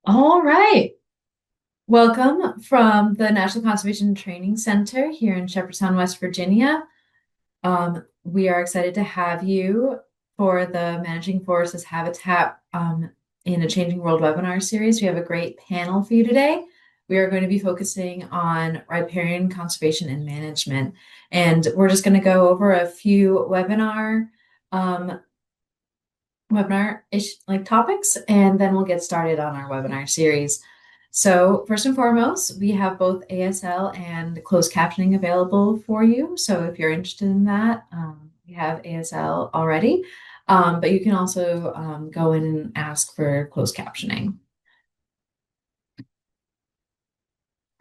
All right. Welcome from the National Conservation Training Center here in Shepherdstown, West Virginia. We are excited to have you for the Managing Forests Habitat in a Changing World webinar series. We have a great panel for you today. We are going to be focusing on riparian conservation and management. And we're just going to go over a few um, webinar-ish like topics, and then we'll get started on our webinar series. So first and foremost, we have both ASL and closed captioning available for you. So if you're interested in that, we have ASL already, but you can also go in and ask for closed captioning.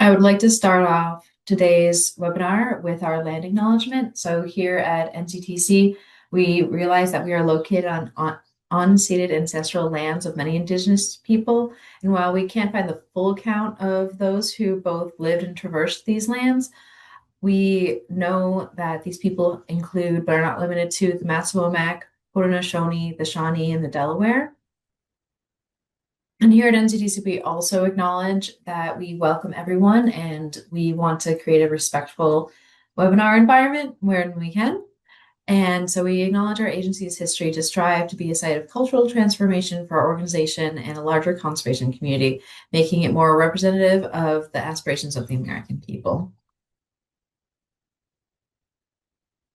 I would like to start off today's webinar with our land acknowledgement. So here at NCTC, we realize that we are located on unceded ancestral lands of many Indigenous people. And while we can't find the full count of those who both lived and traversed these lands, we know that these people include, but are not limited to, the Massasoit, Haudenosaunee, the Shawnee, and the Delaware. And here at NCTC, we also acknowledge that we welcome everyone and we want to create a respectful webinar environment wherein we can. And so we acknowledge our agency's history to strive to be a site of cultural transformation for our organization and a larger conservation community, making it more representative of the aspirations of the American people.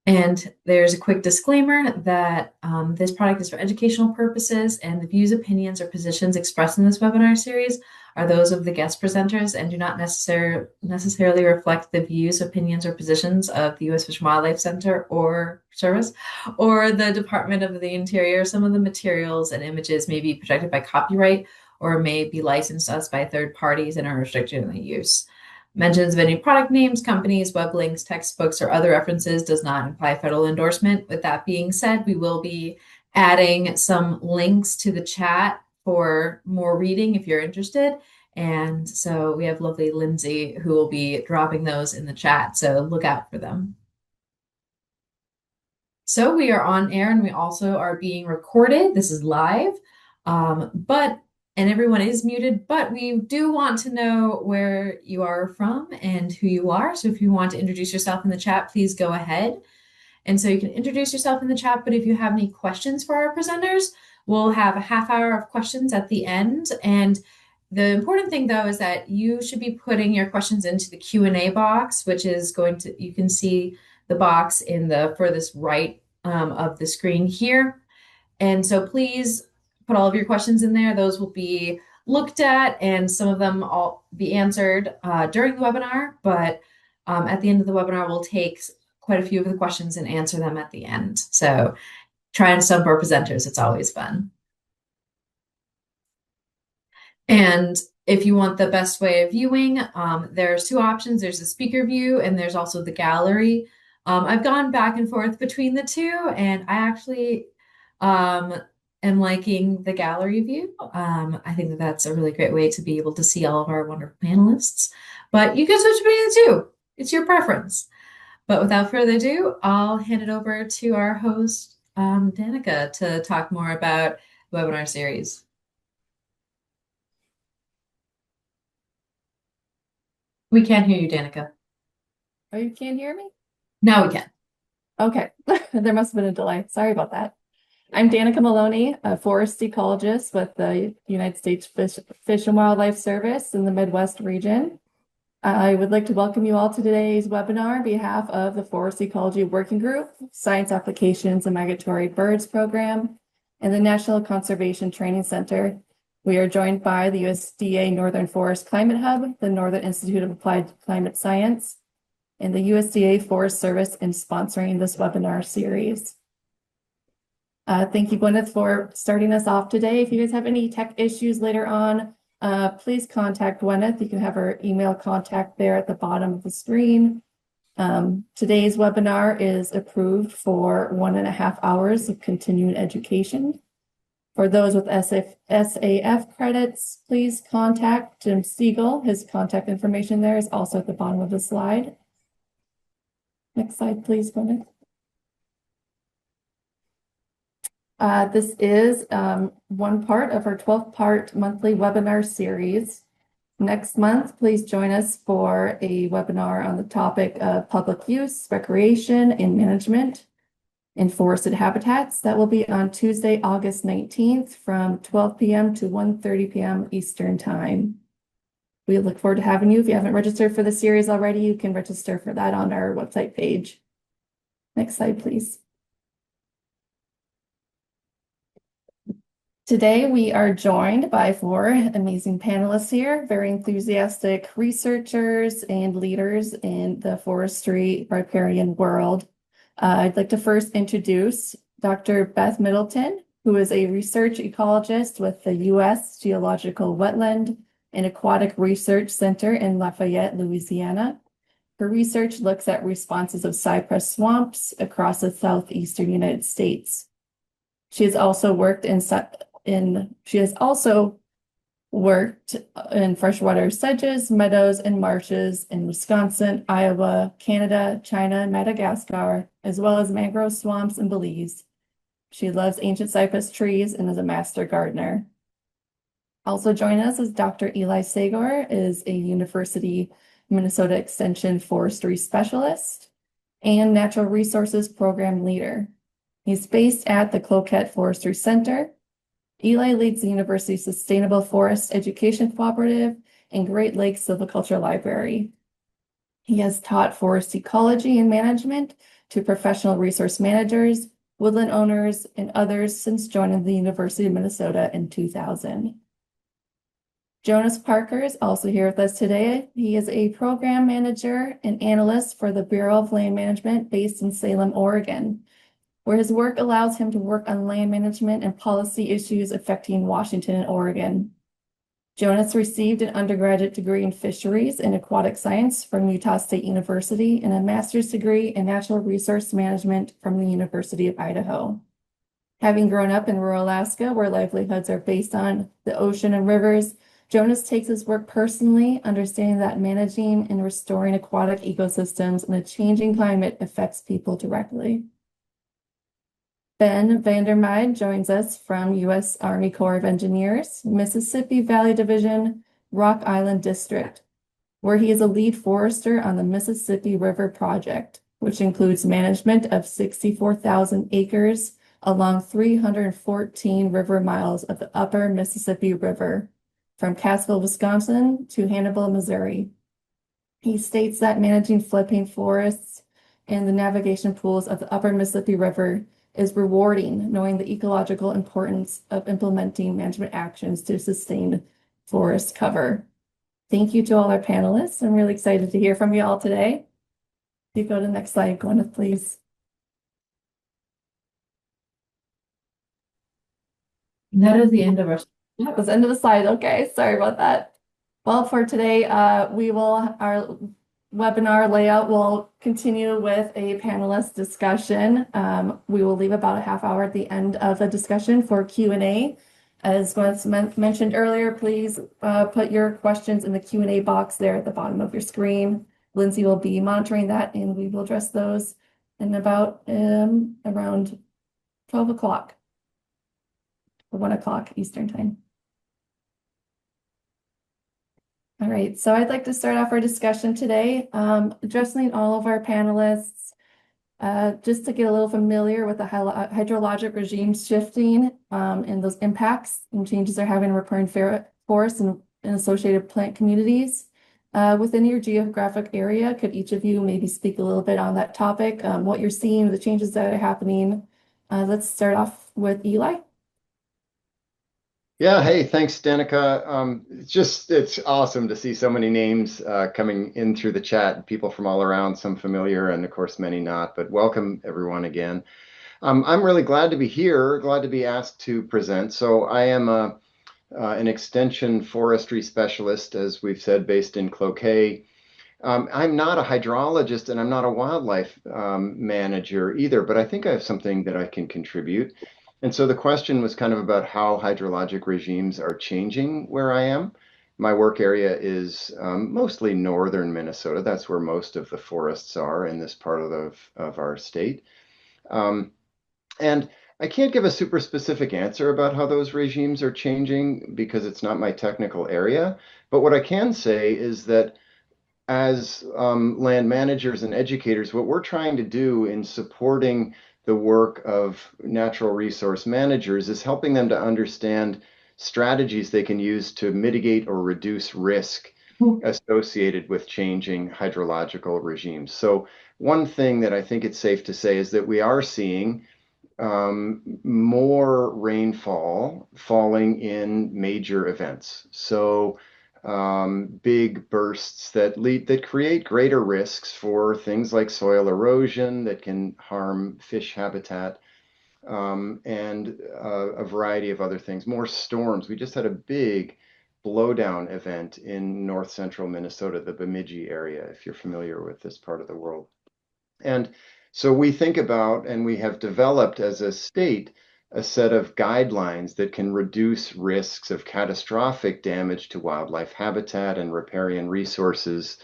And there's a quick disclaimer that this product is for educational purposes, and the views, opinions, or positions expressed in this webinar series are those of the guest presenters and do not necessarily reflect the views, opinions, or positions of the U.S. Fish and Wildlife Center or Service or the Department of the Interior. Some of the materials and images may be protected by copyright or may be licensed us by third parties and are restricted in their use. Mentions of any product names, companies, web links, textbooks, or other references does not imply federal endorsement. With that being said, we will be adding some links to the chat for more reading if you're interested. And so we have lovely Lindsay who will be dropping those in the chat. So look out for them. So we are on air and we also are being recorded. This is live, and everyone is muted, but we do want to know where you are from and who you are. So if you want to introduce yourself in the chat, please go ahead. And so you can introduce yourself in the chat, but if you have any questions for our presenters, we'll have a half hour of questions at the end. And the important thing though is that you should be putting your questions into the Q&A box, which is you can see the box in the furthest right of the screen here. And so please put all of your questions in there. Those will be looked at and some of them will be answered during the webinar, but at the end of the webinar, we'll take quite a few of the questions and answer them at the end. So try and stump our presenters. It's always fun. And if you want the best way of viewing, there's two options. There's the speaker view and there's also the gallery. I've gone back and forth between the two, and I actually am liking the gallery view. I think that that's a really great way to be able to see all of our wonderful panelists, but you can switch between the two. It's your preference. But without further ado, I'll hand it over to our host, Danica, to talk more about the webinar series. We can't hear you, Danica. Oh, you can't hear me? Now we can. Okay, there must have been a delay. Sorry about that. I'm Danica Maloney, a forest ecologist with the United States Fish and Wildlife Service in the Midwest region. I would like to welcome you all to today's webinar on behalf of the Forest Ecology Working Group, Science Applications and Migratory Birds Program, and the National Conservation Training Center. We are joined by the USDA Northern Forest Climate Hub, the Northern Institute of Applied Climate Science, and the USDA Forest Service in sponsoring this webinar series. Thank you, Gwyneth, for starting us off today. If you guys have any tech issues later on, please contact Gwyneth. You can have her email contact there at the bottom of the screen. Today's webinar is approved for 1.5 hours of continuing education. For those with SAF credits, please contact Jim Siegel. His contact information there is also at the bottom of the slide. Next slide, please, Gwyneth. This is one part of our 12-part monthly webinar series. Next month, please join us for a webinar on the topic of public use, recreation, and management in forested habitats. That will be on Tuesday, August 19th from 12 p.m. to 1:30 p.m. Eastern Time. We look forward to having you. If you haven't registered for the series already, you can register for that on our website page. Next slide, please. Today, we are joined by four amazing panelists here, very enthusiastic researchers and leaders in the forestry riparian world. I'd like to first introduce Dr. Beth Middleton, who is a research ecologist with the U.S. Geological Wetland and Aquatic Research Center in Lafayette, Louisiana. Her research looks at responses of cypress swamps across the southeastern United States. She has also worked in freshwater sedges, meadows, and marshes in Wisconsin, Iowa, Canada, China, and Madagascar, as well as mangrove swamps in Belize. She loves ancient cypress trees and is a master gardener. Also joining us is Dr. Eli Sagor, is a University Minnesota Extension forestry specialist and natural resources program leader. He's based at the Cloquet Forestry Center. Eli leads the University's Sustainable Forest Education Cooperative and Great Lakes Silviculture Library. He has taught forest ecology and management to professional resource managers, woodland owners, and others since joining the University of Minnesota in 2000. Jonas Parker is also here with us today. He is a program manager and analyst for the Bureau of Land Management based in Salem, Oregon, where his work allows him to work on land management and policy issues affecting Washington and Oregon. Jonas received an undergraduate degree in fisheries and aquatic science from Utah State University and a master's degree in natural resource management from the University of Idaho. Having grown up in rural Alaska, where livelihoods are based on the ocean and rivers, Jonas takes his work personally, understanding that managing and restoring aquatic ecosystems in a changing climate affects people directly. Ben Vandermyde joins us from U.S. Army Corps of Engineers, Mississippi Valley Division, Rock Island District, where he is a lead forester on the Mississippi River Project, which includes management of 64,000 acres along 314 river miles of the upper Mississippi River, from Cassville, Wisconsin to Hannibal, Missouri. He states that managing floodplain forests and the navigation pools of the upper Mississippi River is rewarding, knowing the ecological importance of implementing management actions to sustain forest cover. Thank you to all our panelists. I'm really excited to hear from you all today. If you go to the next slide, Gwyneth, please. That is the end of our. That was the end of the slide. Okay, sorry about that. Well, for today, our webinar layout will continue with a panelist discussion. We will leave about a half hour at the end of the discussion for Q&A. As was mentioned earlier, please put your questions in the Q&A box there at the bottom of your screen. Lindsay will be monitoring that, and we will address those in about around 12 o'clock or 1 o'clock Eastern Time. All right, so I'd like to start off our discussion today, addressing all of our panelists, just to get a little familiar with the hydrologic regime shifting and those impacts and changes they're having in riparian forests and associated plant communities. Within your geographic area, could each of you maybe speak a little bit on that topic, what you're seeing, the changes that are happening? Let's start off with Eli. Yeah, hey, thanks, Danica. It's awesome to see so many names coming in through the chat, people from all around, some familiar and of course many not, but welcome everyone again. I'm really glad to be here, glad to be asked to present. So I am an extension forestry specialist, as we've said, based in Cloquet. I'm not a hydrologist and I'm not a wildlife manager either, but I think I have something that I can contribute. And so the question was kind of about how hydrologic regimes are changing where I am. My work area is mostly northern Minnesota. That's where most of the forests are in this part of our state. And I can't give a super specific answer about how those regimes are changing because it's not my technical area. But what I can say is that as land managers and educators, what we're trying to do in supporting the work of natural resource managers is helping them to understand strategies they can use to mitigate or reduce risk associated with changing hydrological regimes. So one thing that I think it's safe to say is that we are seeing more rainfall falling in major events. So big bursts that create greater risks for things like soil erosion that can harm fish habitat, and a variety of other things. More storms. We just had a big blowdown event in north central Minnesota, the Bemidji area, if you're familiar with this part of the world. And so we think about, and we have developed as a state, a set of guidelines that can reduce risks of catastrophic damage to wildlife habitat and riparian resources,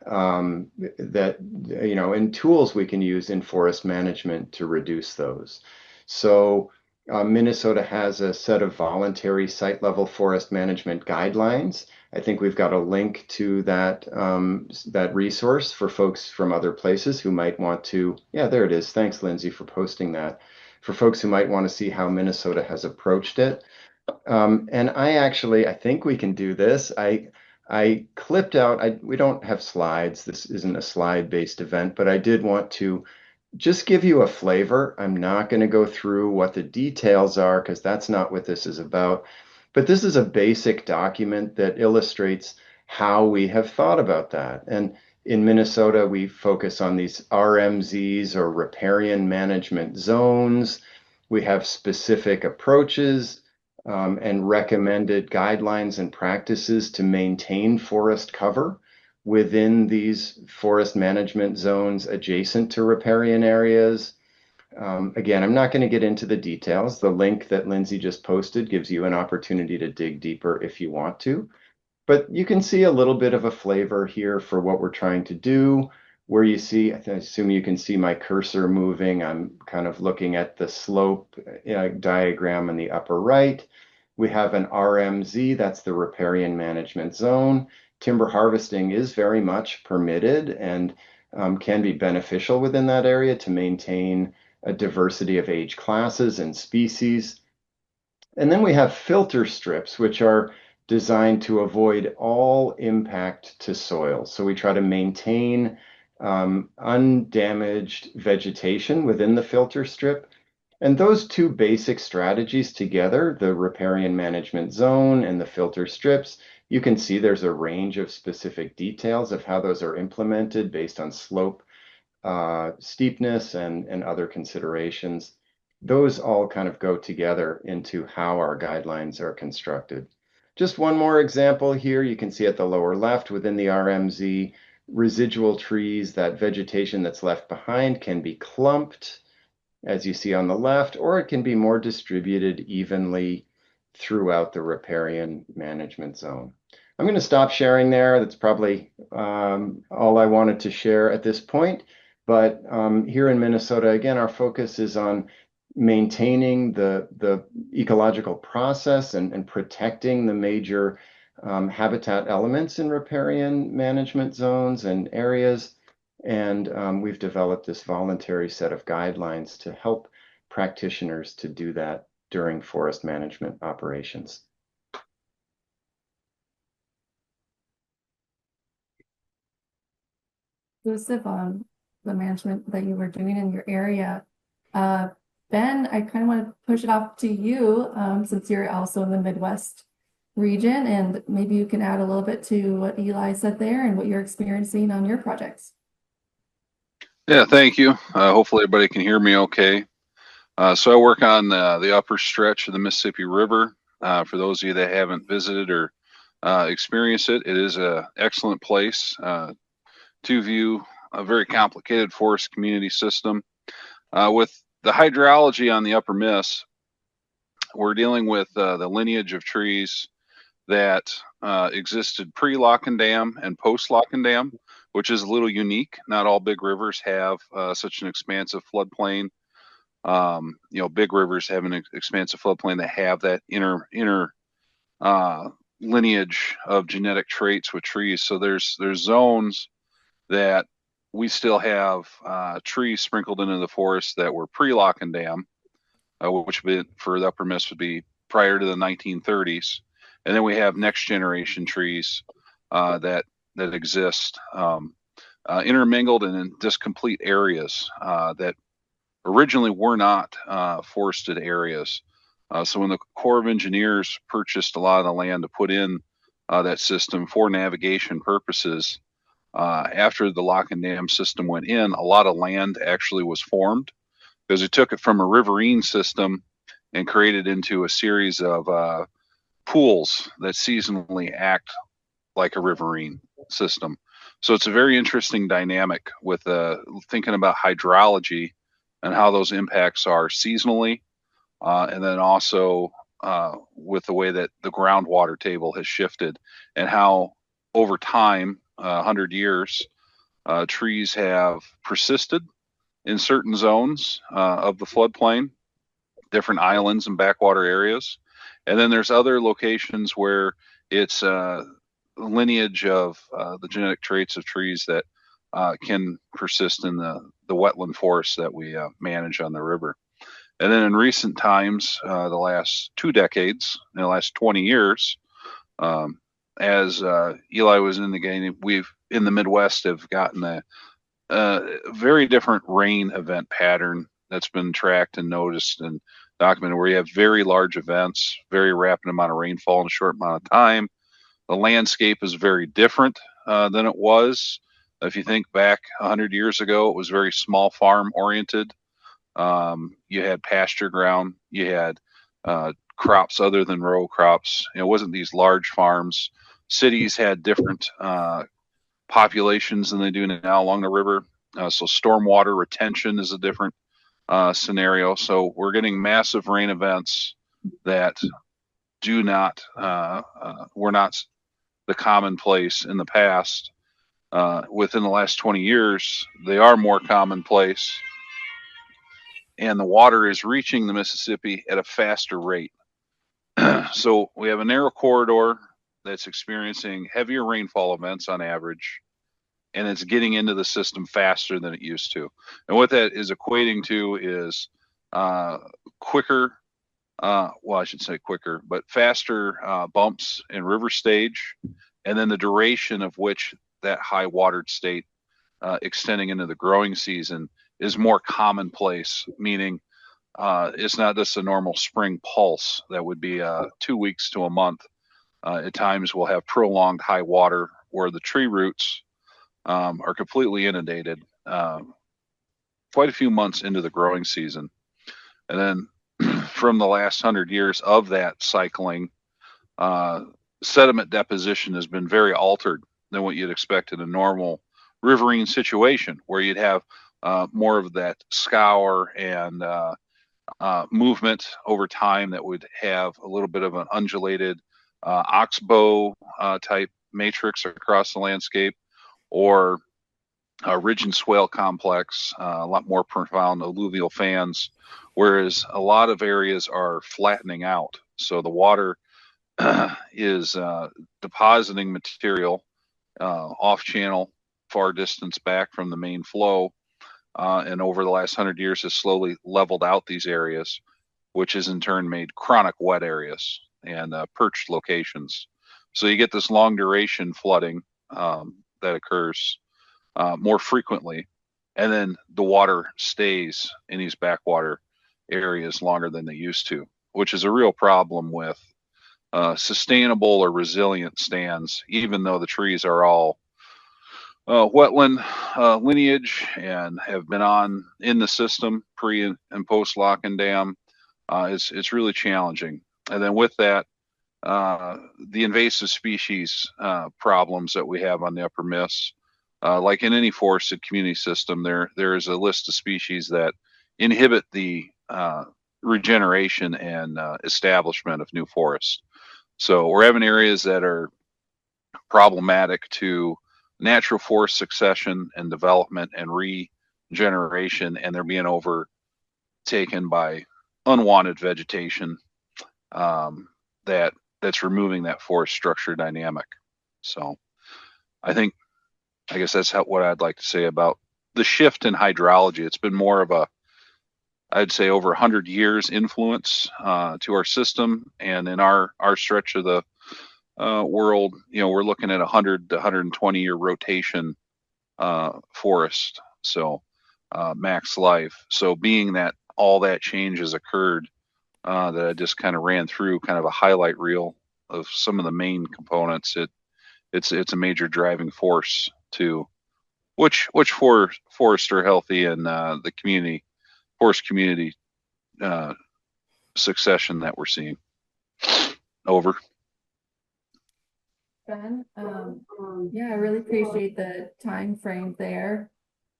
that, and tools we can use in forest management to reduce those. So Minnesota has a set of voluntary site level forest management guidelines. I think we've got a link to that resource for folks from other places who might want to. Yeah, there it is. Thanks, Lindsay, for posting that. For folks who might want to see how Minnesota has approached it. And I think we can do this. I clipped out, we don't have slides. This isn't a slide-based event, but I did want to just give you a flavor. I'm not going to go through what the details are because that's not what this is about. But this is a basic document that illustrates how we have thought about that. And in Minnesota, we focus on these RMZs, or riparian management zones. We have specific approaches and recommended guidelines and practices to maintain forest cover within these forest management zones adjacent to riparian areas. Again, I'm not going to get into the details. The link that Lindsay just posted gives you an opportunity to dig deeper if you want to. But you can see a little bit of a flavor here for what we're trying to do. Where you see, I assume you can see my cursor moving. I'm kind of looking at the slope diagram in the upper right. We have an RMZ, that's the riparian management zone. Timber harvesting is very much permitted and can be beneficial within that area to maintain a diversity of age classes and species. And then we have filter strips, which are designed to avoid all impact to soil. So we try to maintain undamaged vegetation within the filter strip. And those two basic strategies together, the riparian management zone and the filter strips, you can see there's a range of specific details of how those are implemented based on slope, steepness, and other considerations. Those all kind of go together into how our guidelines are constructed. Just one more example here. You can see at the lower left within the RMZ, residual trees, that vegetation that's left behind can be clumped, as you see on the left, or it can be more distributed evenly throughout the riparian management zone. I'm going to stop sharing there. That's probably all I wanted to share at this point. But here in Minnesota, again, our focus is on maintaining the ecological process and protecting the major habitat elements in riparian management zones and areas. And we've developed this voluntary set of guidelines to help practitioners to do that during forest management operations. Exclusive on the management that you were doing in your area. Ben, I kind of want to push it off to you, since you're also in the Midwest region, and maybe you can add a little bit to what Eli said there and what you're experiencing on your projects. Yeah, thank you. Hopefully everybody can hear me okay. So I work on the upper stretch of the Mississippi River. For those of you that haven't visited or experienced it, it is an excellent place to view a very complicated forest community system. With the hydrology on the upper Miss, we're dealing with the lineage of trees that existed pre-lock and dam and post-lock and dam, which is a little unique. Not all big rivers have such an expansive floodplain Big rivers have an expansive floodplain that have that inner lineage of genetic traits with trees. So there's zones that we still have trees sprinkled into the forest that were pre-lock and dam, which would be, for the upper Miss would be prior to the 1930s, and then we have next generation trees that exist intermingled and in discomplete areas that originally were not forested areas. So when the Corps of Engineers purchased a lot of the land to put in that system for navigation purposes, after the lock and dam system went in, a lot of land actually was formed because it took it from a riverine system and created into a series of pools that seasonally act like a riverine system. So it's a very interesting dynamic with thinking about hydrology and how those impacts are seasonally, and then also with the way that the groundwater table has shifted and how over time, 100 years, trees have persisted in certain zones of the floodplain, different islands and backwater areas. And then there's other locations where it's lineage of the genetic traits of trees that can persist in the wetland forests that we manage on the river. And then in recent times, the last 2 decades, in the last 20 years, as Eli was in the game, we've in the Midwest have gotten a very different rain event pattern that's been tracked and noticed and documented, where you have very large events, very rapid amount of rainfall in a short amount of time. The landscape is very different than it was. If you think back 100 years ago, it was very small farm oriented. You had pasture ground, you had crops other than row crops. It wasn't these large farms. Cities had different populations than they do now along the river. So stormwater retention is a different scenario. So we're getting massive rain events that were not the commonplace in the past. Within the last 20 years, they are more commonplace, and the water is reaching the Mississippi at a faster rate. So we have a narrow corridor that's experiencing heavier rainfall events on average, and it's getting into the system faster than it used to. And what that is equating to is quicker, well, I should say quicker, but faster bumps in river stage, and then the duration of which that high watered state extending into the growing season is more commonplace, meaning it's not just a normal spring pulse that would be 2 weeks to a month. At times we'll have prolonged high water where the tree roots are completely inundated quite a few months into the growing season. And then from the last 100 years of that cycling, sediment deposition has been very altered than what you'd expect in a normal riverine situation, where you'd have more of that scour and movement over time that would have a little bit of an undulated oxbow type matrix across the landscape, or a ridge and swale complex, a lot more profound alluvial fans, whereas a lot of areas are flattening out. So the water is depositing material off channel, far distance back from the main flow, and over the last 100 years has slowly leveled out these areas, which has in turn made chronic wet areas and perched locations. So you get this long duration flooding that occurs more frequently, and then the water stays in these backwater areas longer than they used to, which is a real problem with sustainable or resilient stands, even though the trees are all wetland lineage and have been on in the system pre and post lock and dam. It's really challenging. And then with that, the invasive species problems that we have on the upper Miss, like in any forested community system, there is a list of species that inhibit the regeneration and establishment of new forests. So we're having areas that are problematic to natural forest succession and development and regeneration, and they're being taken by unwanted vegetation that's removing that forest structure dynamic. So I guess that's what I'd like to say about the shift in hydrology. It's been more of I'd say over 100 years influence to our system, and in our stretch of the world, we're looking at 100 to 120 year rotation forest. So max life. So being that all that change has occurred, that I just kind of ran through kind of a highlight reel of some of the main components. It's a major driving force to which forests are healthy and the forest community succession that we're seeing. Over. Ben, yeah, I really appreciate the time frame there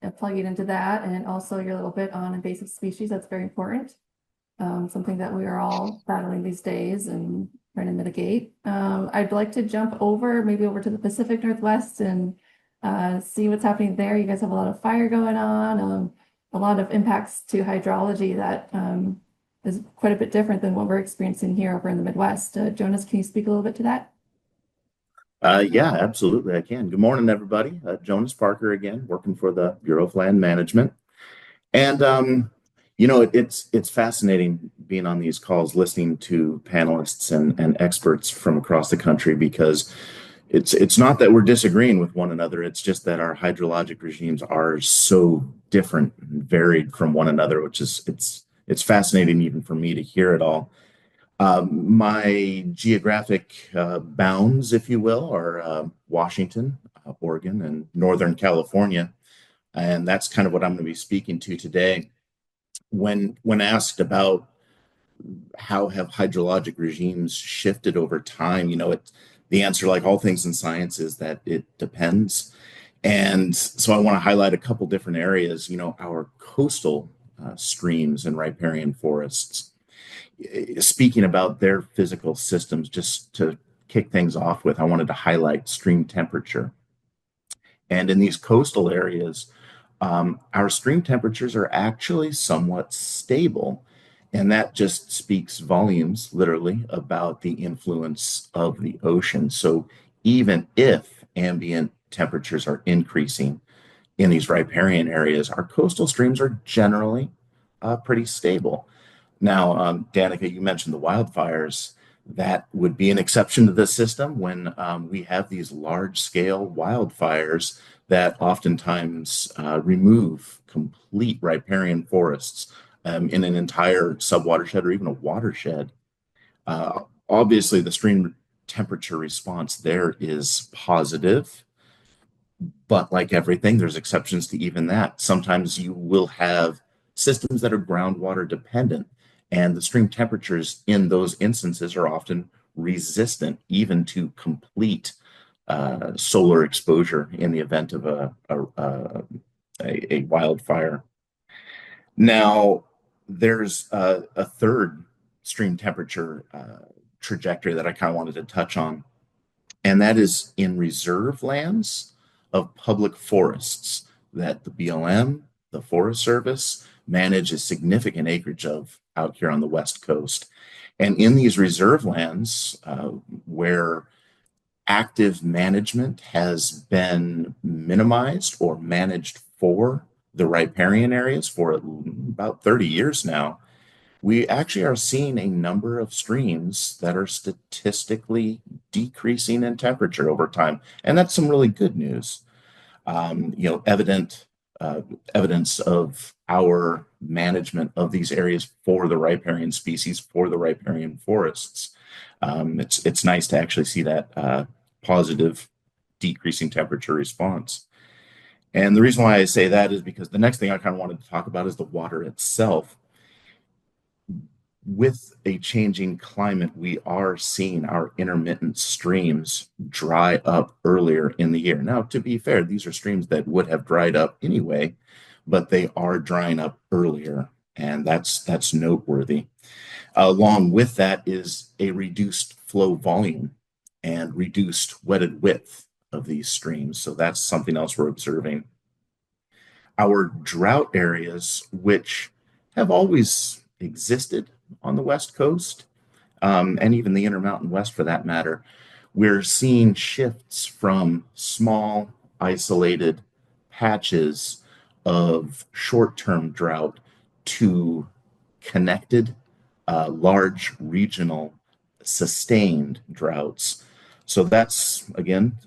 and plugging into that, and also your little bit on invasive species. That's very important. Something that we are all battling these days and trying to mitigate. I'd like to jump maybe over to the Pacific Northwest and see what's happening there. You guys have a lot of fire going on, a lot of impacts to hydrology that is quite a bit different than what we're experiencing here over in the Midwest. Jonas, can you speak a little bit to that? Yeah, absolutely, I can. Good morning, everybody. Jonas Parker again, working for the Bureau of Land Management. And it's fascinating being on these calls, listening to panelists and experts from across the country, because it's not that we're disagreeing with one another. It's just that our hydrologic regimes are so different and varied from one another, which is it's fascinating even for me to hear it all. My geographic bounds, if you will, are Washington, Oregon, and Northern California. And that's kind of what I'm going to be speaking to today. When asked about how have hydrologic regimes shifted over time, the answer, like all things in science, is that it depends. And so I want to highlight a couple different areas, our coastal streams and riparian forests. Speaking about their physical systems, just to kick things off with, I wanted to highlight stream temperature. And in these coastal areas, our stream temperatures are actually somewhat stable. And that just speaks volumes, literally, about the influence of the ocean. So even if ambient temperatures are increasing in these riparian areas, our coastal streams are generally pretty stable. Now, Danica, you mentioned the wildfires. That would be an exception to the system when we have these large-scale wildfires that oftentimes remove complete riparian forests in an entire subwatershed or even a watershed. Obviously, the stream temperature response there is positive, but like everything, there's exceptions to even that. Sometimes you will have systems that are groundwater dependent, and the stream temperatures in those instances are often resistant even to complete solar exposure in the event of a wildfire. Now, there's a third stream temperature trajectory that I kind of wanted to touch on, and that is in reserve lands of public forests that the BLM, the Forest Service, manage a significant acreage of out here on the West Coast. And in these reserve lands, where active management has been minimized or managed for the riparian areas for about 30 years now, we actually are seeing a number of streams that are statistically decreasing in temperature over time. And that's some really good news. Evidence of our management of these areas for the riparian species, for the riparian forests. It's nice to actually see that positive decreasing temperature response. And the reason why I say that is because the next thing I kind of wanted to talk about is the water itself. With a changing climate, we are seeing our intermittent streams dry up earlier in the year. Now, to be fair, these are streams that would have dried up anyway, but they are drying up earlier, and that's noteworthy. Along with that is a reduced flow volume and reduced wetted width of these streams. So that's something else we're observing. Our drought areas, which have always existed on the West Coast, and even the Intermountain West for that matter. We're seeing shifts from small, isolated patches of short term drought to connected, large regional, sustained droughts. So that's, again,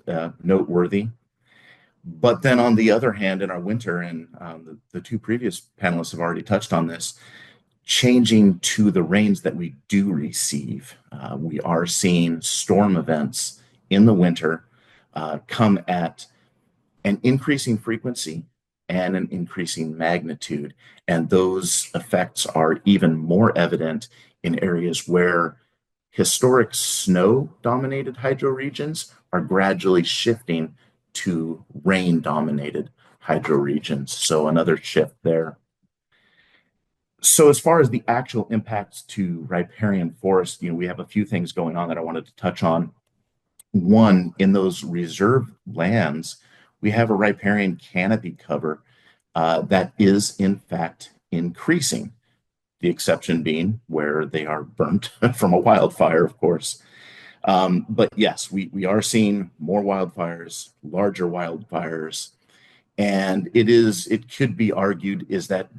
noteworthy. But then on the other hand, in our winter, and the two previous panelists have already touched on this, changing to the rains that we do receive. We are seeing storm events in the winter come at an increasing frequency and an increasing magnitude. And those effects are even more evident in areas where historic snow dominated hydro regions are gradually shifting to rain dominated hydro regions. So another shift there. So as far as the actual impacts to riparian forest, we have a few things going on that I wanted to touch on. One, in those reserve lands, we have a riparian canopy cover that is in fact increasing. The exception being where they are burnt from a wildfire, of course. But yes, we are seeing more wildfires, larger wildfires, and it could be argued is that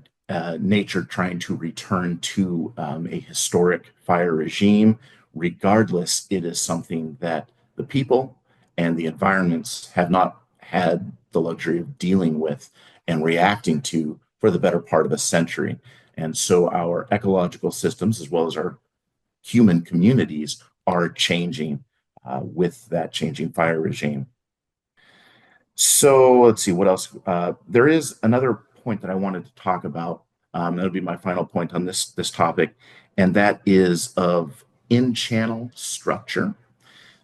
nature trying to return to a historic fire regime. Regardless, it is something that the people and the environments have not had the luxury of dealing with and reacting to for the better part of a century. And so our ecological systems, as well as our human communities, are changing with that changing fire regime. So let's see what else. There is another point that I wanted to talk about. That'll be my final point on this topic, and that is of in-channel structure.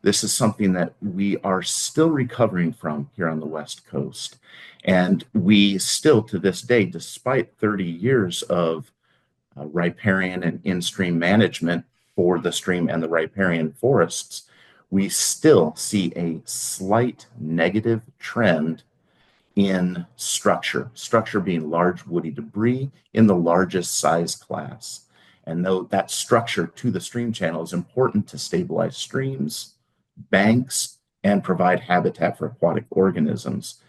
This is something that we are still recovering from here on the West Coast, and we still, to this day, despite 30 years of riparian and in-stream management for the stream and the riparian forests, we still see a slight negative trend in structure being large woody debris in the largest size class. And though that structure to the stream channel is important to stabilize streams, banks, and provide habitat for aquatic organisms,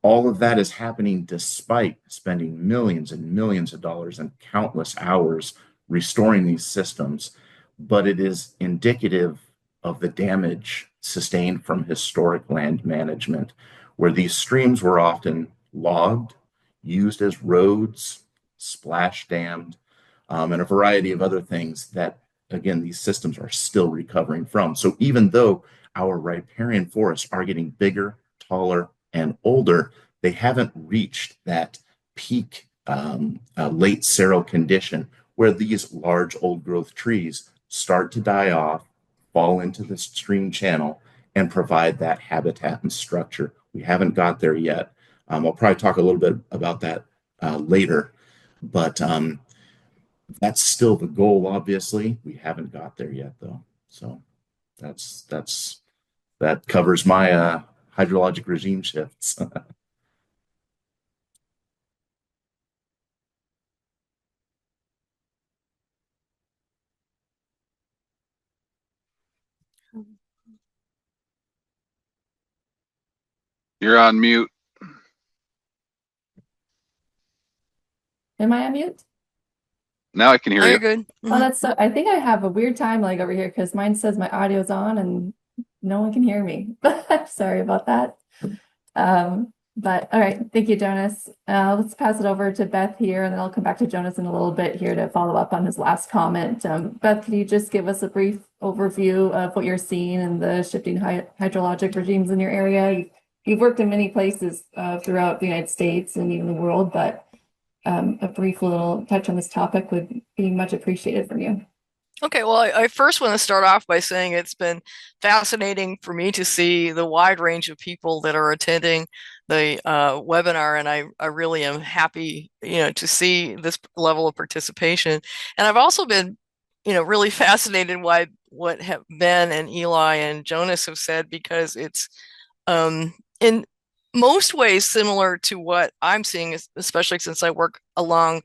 all of that is happening despite spending millions and millions of dollars and countless hours restoring these systems. But it is indicative of the damage sustained from historic land management, where these streams were often logged, used as roads, splash dammed, and a variety of other things that, again, these systems are still recovering from. So even though our riparian forests are getting bigger, taller, and older, they haven't reached that peak late seral condition where these large old growth trees start to die off, fall into the stream channel, and provide that habitat and structure. We haven't got there yet. I'll probably talk a little bit about that later, but that's still the goal. Obviously, we haven't got there yet, though. So that covers my hydrologic regime shifts. You're on mute. Am I on mute? Now I can hear Oh, you. you're good. Oh, that's so. I think I have a weird time like over here because mine says my audio's on and no one can hear me. Sorry about that. But all right, thank you, Jonas. Let's pass it over to Beth here, and then I'll come back to Jonas in a little bit here to follow up on his last comment. Beth, can you just give us a brief overview of what you're seeing in the shifting hydrologic regimes in your area? You've worked in many places throughout the United States and even the world, but a brief little touch on this topic would be much appreciated from you. Okay, well, I first want to start off by saying it's been fascinating for me to see the wide range of people that are attending the webinar, and I really am happy, to see this level of participation. And I've also been, really fascinated by what have Ben and Eli and Jonas have said, because it's in most ways similar to what I'm seeing, especially since I work along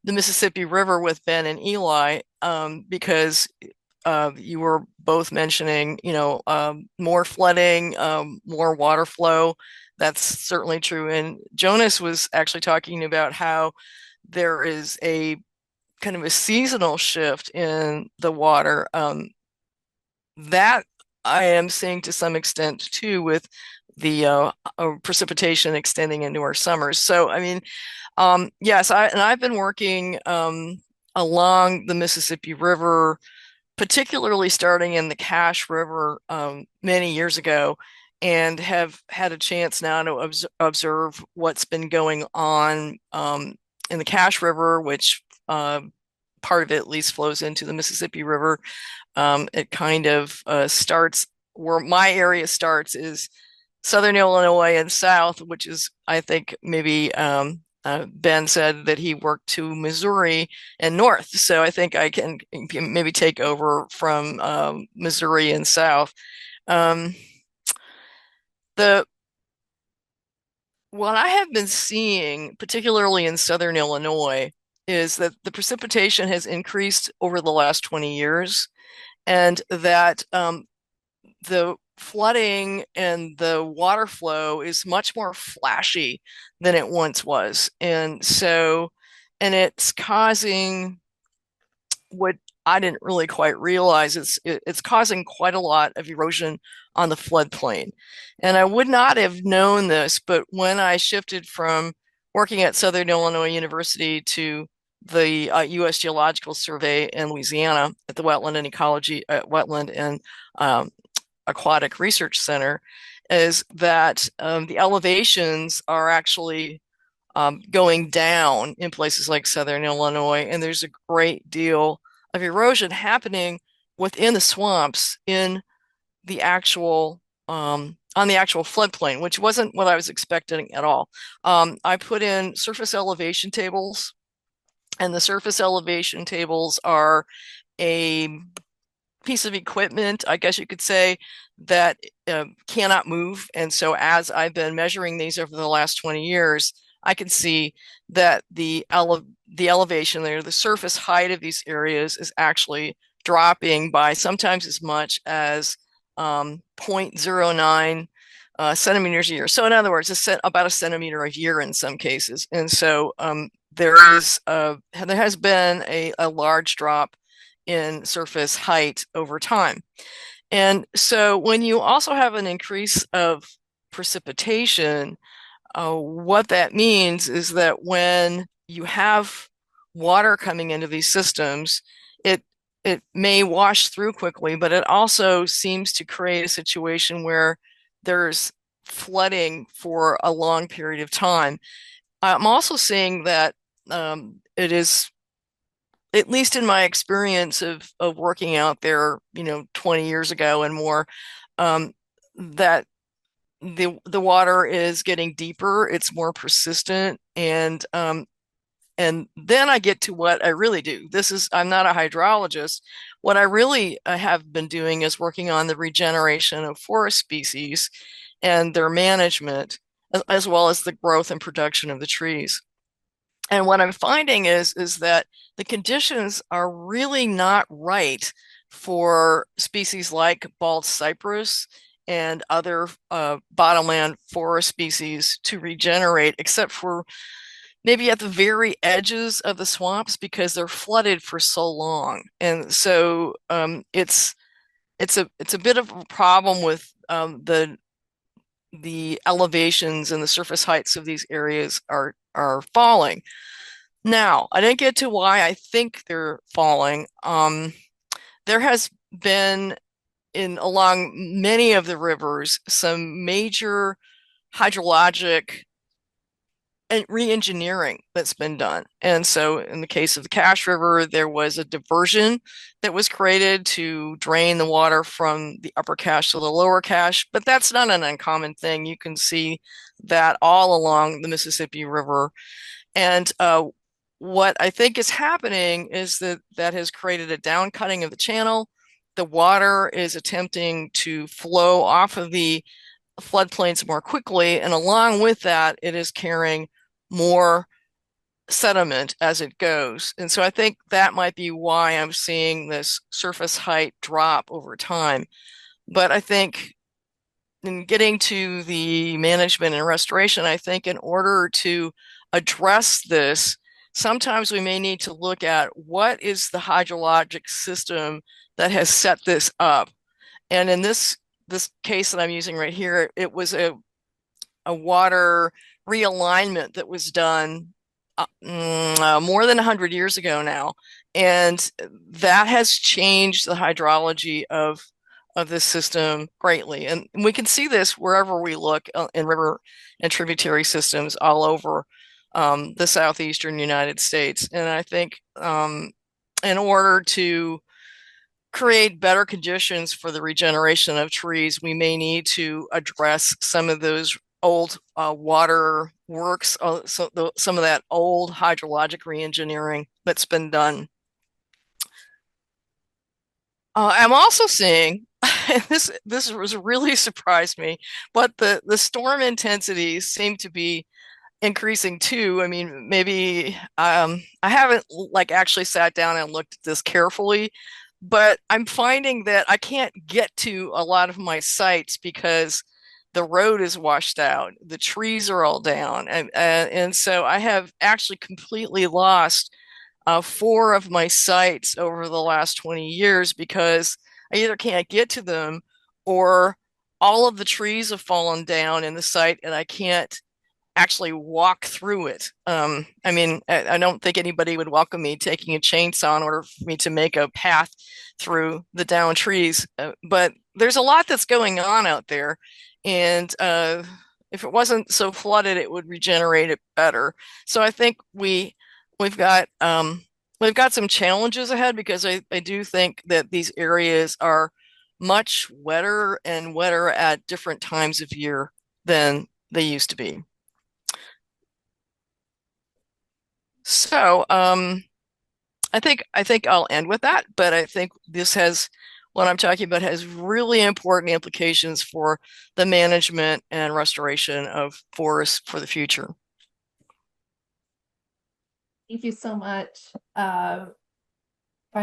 the Mississippi River with Ben and Eli, because you were both mentioning, more flooding, more water flow. That's certainly true. And Jonas was actually talking about how there is a kind of a seasonal shift in the water. That I am seeing to some extent too, with the precipitation extending into our summers. So, I mean, yes, I've been working along the Mississippi River, particularly starting in the Cache River many years ago, and have had a chance now to observe what's been going on in the Cache River, which part of it at least flows into the Mississippi River. It kind of starts where my area starts is Southern Illinois and south, which is, I think, maybe Ben said that he worked to Missouri and north. So I think I can maybe take over from Missouri and south. The What I have been seeing, particularly in Southern Illinois, is that the precipitation has increased over the last 20 years, and that the flooding and the water flow is much more flashy than it once was. And it's causing what I didn't really quite realize. It's causing quite a lot of erosion on the floodplain. And I would not have known this, but when I shifted from working at Southern Illinois University to the U.S. Geological Survey in Louisiana at the Wetland and Aquatic Research Center, is that the elevations are actually going down in places like Southern Illinois, and there's a great deal of erosion happening within the swamps in the actual on the actual floodplain, which wasn't what I was expecting at all. I put in surface elevation tables, and the surface elevation tables are a piece of equipment, I guess you could say, that cannot move. And so as I've been measuring these over the last 20 years, I can see that the elevation there, the surface height of these areas is actually dropping by sometimes as much as 0.09 centimeters a year. So in other words, about a centimeter a year in some cases. And so there has been a large drop in surface height over time. And so when you also have an increase of precipitation, what that means is that when you have water coming into these systems, it may wash through quickly, but it also seems to create a situation where there's flooding for a long period of time. I'm also seeing that it is, at least in my experience of working out there, 20 years ago and more, that the water is getting deeper, it's more persistent, and then I get to what I really do. I'm not a hydrologist. What I really have been doing is working on the regeneration of forest species and their management, as well as the growth and production of the trees. And what I'm finding is that the conditions are really not right for species like bald cypress and other bottomland forest species to regenerate, except for maybe at the very edges of the swamps, because they're flooded for so long. And so it's a bit of a problem with the elevations and the surface heights of these areas are falling. Now, I didn't get to why I think they're falling. There has been along many of the rivers some major hydrologic and re-engineering that's been done. And so in the case of the Cache River, there was a diversion that was created to drain the water from the upper Cache to the lower Cache, but that's not an uncommon thing. You can see that all along the Mississippi River. And what I think is happening is that has created a downcutting of the channel. The water is attempting to flow off of the floodplains more quickly, and along with that, it is carrying more sediment as it goes. And so I think that might be why I'm seeing this surface height drop over time. But I think in getting to the management and restoration, I think in order to address this, sometimes we may need to look at what is the hydrologic system that has set this up. And in this case that I'm using right here, it was a water realignment that was done more than 100 years ago now. And that has changed the hydrology of this system greatly. And we can see this wherever we look in river and tributary systems all over the southeastern United States. And I think in order to create better conditions for the regeneration of trees, we may need to address some of those old water works, some of that old hydrologic reengineering that's been done. I'm also seeing this was really surprised me, but the storm intensities seem to be increasing too. I mean, maybe I haven't like actually sat down and looked at this carefully, but I'm finding that I can't get to a lot of my sites because the road is washed out, the trees are all down, and so I have actually completely lost 4 of my sites over the last 20 years because I either can't get to them or all of the trees have fallen down in the site and I can't actually walk through it. I mean, I don't think anybody would welcome me taking a chainsaw in order for me to make a path through the downed trees. But there's a lot that's going on out there. And if it wasn't so flooded, it would regenerate it better. So I think we've got some challenges ahead because I do think that these areas are much wetter and wetter at different times of year than they used to be. So I think I'll end with that, but I think what I'm talking about has really important implications for the management and restoration of forests for the future. Thank you so much. Find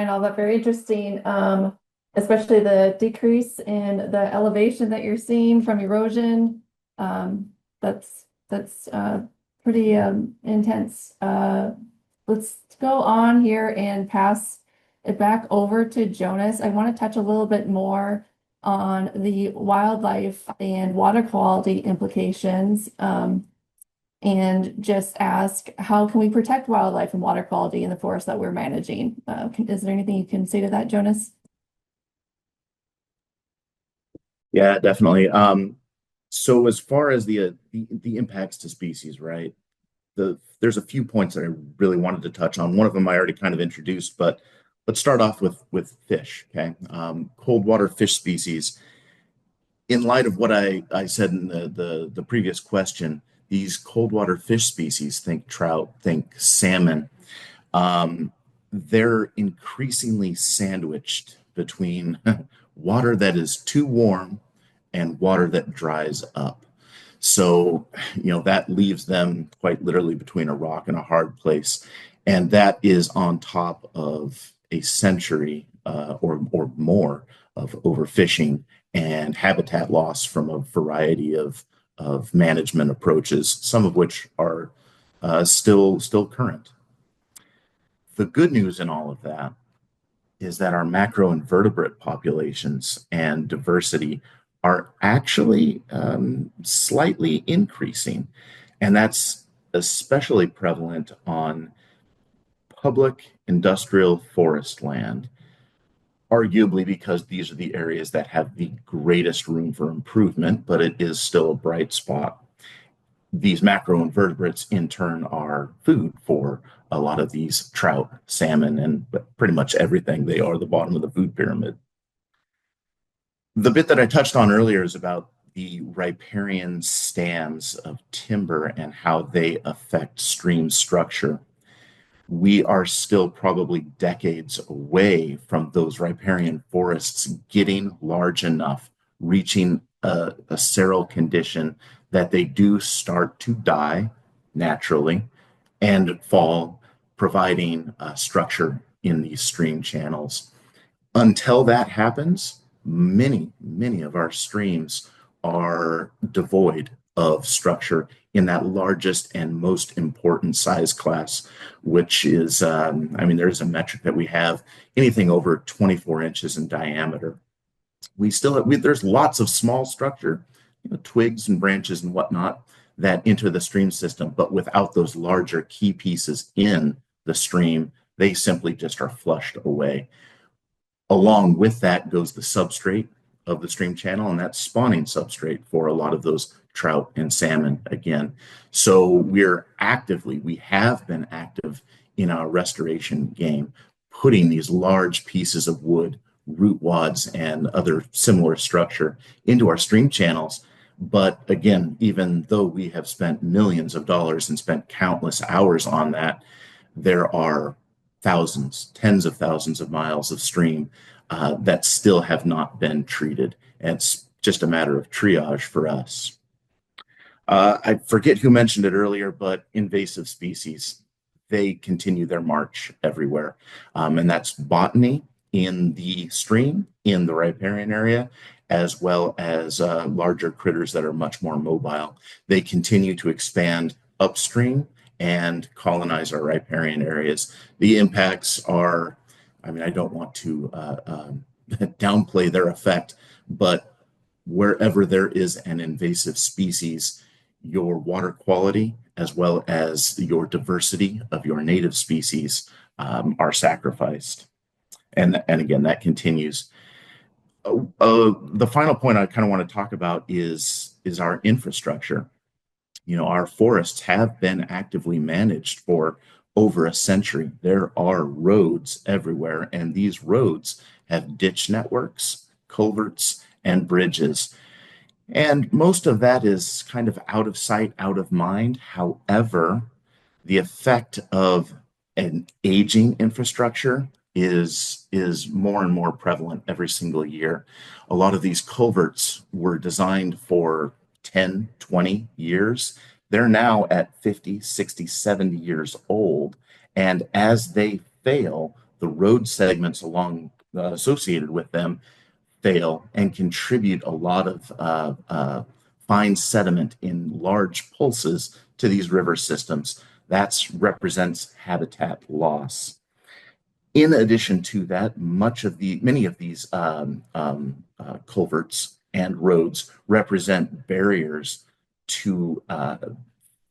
all that very interesting, especially the decrease in the elevation that you're seeing from erosion. That's pretty intense. Let's go on here and pass it back over to Jonas. I want to touch a little bit more on the wildlife and water quality implications. And just ask, how can we protect wildlife and water quality in the forest that we're managing? Is there anything you can say to that, Jonas? Yeah, definitely. So as far as the impacts to species, right? There's a few points that I really wanted to touch on. One of them I already kind of introduced, but let's start off with fish. Okay, cold water fish species. In light of what I said in the previous question, these cold water fish species, think trout, think salmon, they're increasingly sandwiched between water that is too warm and water that dries up. So, that leaves them quite literally between a rock and a hard place. And that is on top of a century or more of overfishing and habitat loss from a variety of management approaches, some of which are still current. The good news in all of that is that our macroinvertebrate populations and diversity are actually slightly increasing. And that's especially prevalent on public industrial forest land, arguably because these are the areas that have the greatest room for improvement, but it is still a bright spot. These macroinvertebrates, in turn, are food for a lot of these trout, salmon, and pretty much everything. They are the bottom of the food pyramid. The bit that I touched on earlier is about the riparian stands of timber and how they affect stream structure. We are still probably decades away from those riparian forests getting large enough, reaching a sterile condition that they do start to die naturally and fall, providing structure in these stream channels. Until that happens, many of our streams are devoid of structure in that largest and most important size class, which is, I mean, there's a metric that we have anything over 24 inches in diameter. We still have, there's lots of small structure, twigs and branches and whatnot that enter the stream system, but without those larger key pieces in the stream, they simply just are flushed away. Along with that goes the substrate of the stream channel, and that's spawning substrate for a lot of those trout and salmon again. So we have been active in our restoration game, putting these large pieces of wood, root wads, and other similar structure into our stream channels. But again, even though we have spent millions of dollars and spent countless hours on that, there are thousands, tens of thousands of miles of stream that still have not been treated. And it's just a matter of triage for us. I forget who mentioned it earlier, but invasive species, they continue their march everywhere. And that's botany in the stream, in the riparian area, as well as larger critters that are much more mobile. They continue to expand upstream and colonize our riparian areas. The impacts are, I mean, I don't want to downplay their effect, but wherever there is an invasive species, your water quality as well as your diversity of your native species are sacrificed. And again, that continues. The final point I kind of want to talk about is our infrastructure. Our forests have been actively managed for over a century. There are roads everywhere, and these roads have ditch networks, culverts, and bridges. And most of that is kind of out of sight, out of mind. However, the effect of an aging infrastructure is more and more prevalent every single year. A lot of these culverts were designed for 10, 20 years. They're now at 50, 60, 70 years old. And as they fail, the road segments along associated with them fail and contribute a lot of fine sediment in large pulses to these river systems. That represents habitat loss. In addition to that, many of these culverts and roads represent barriers to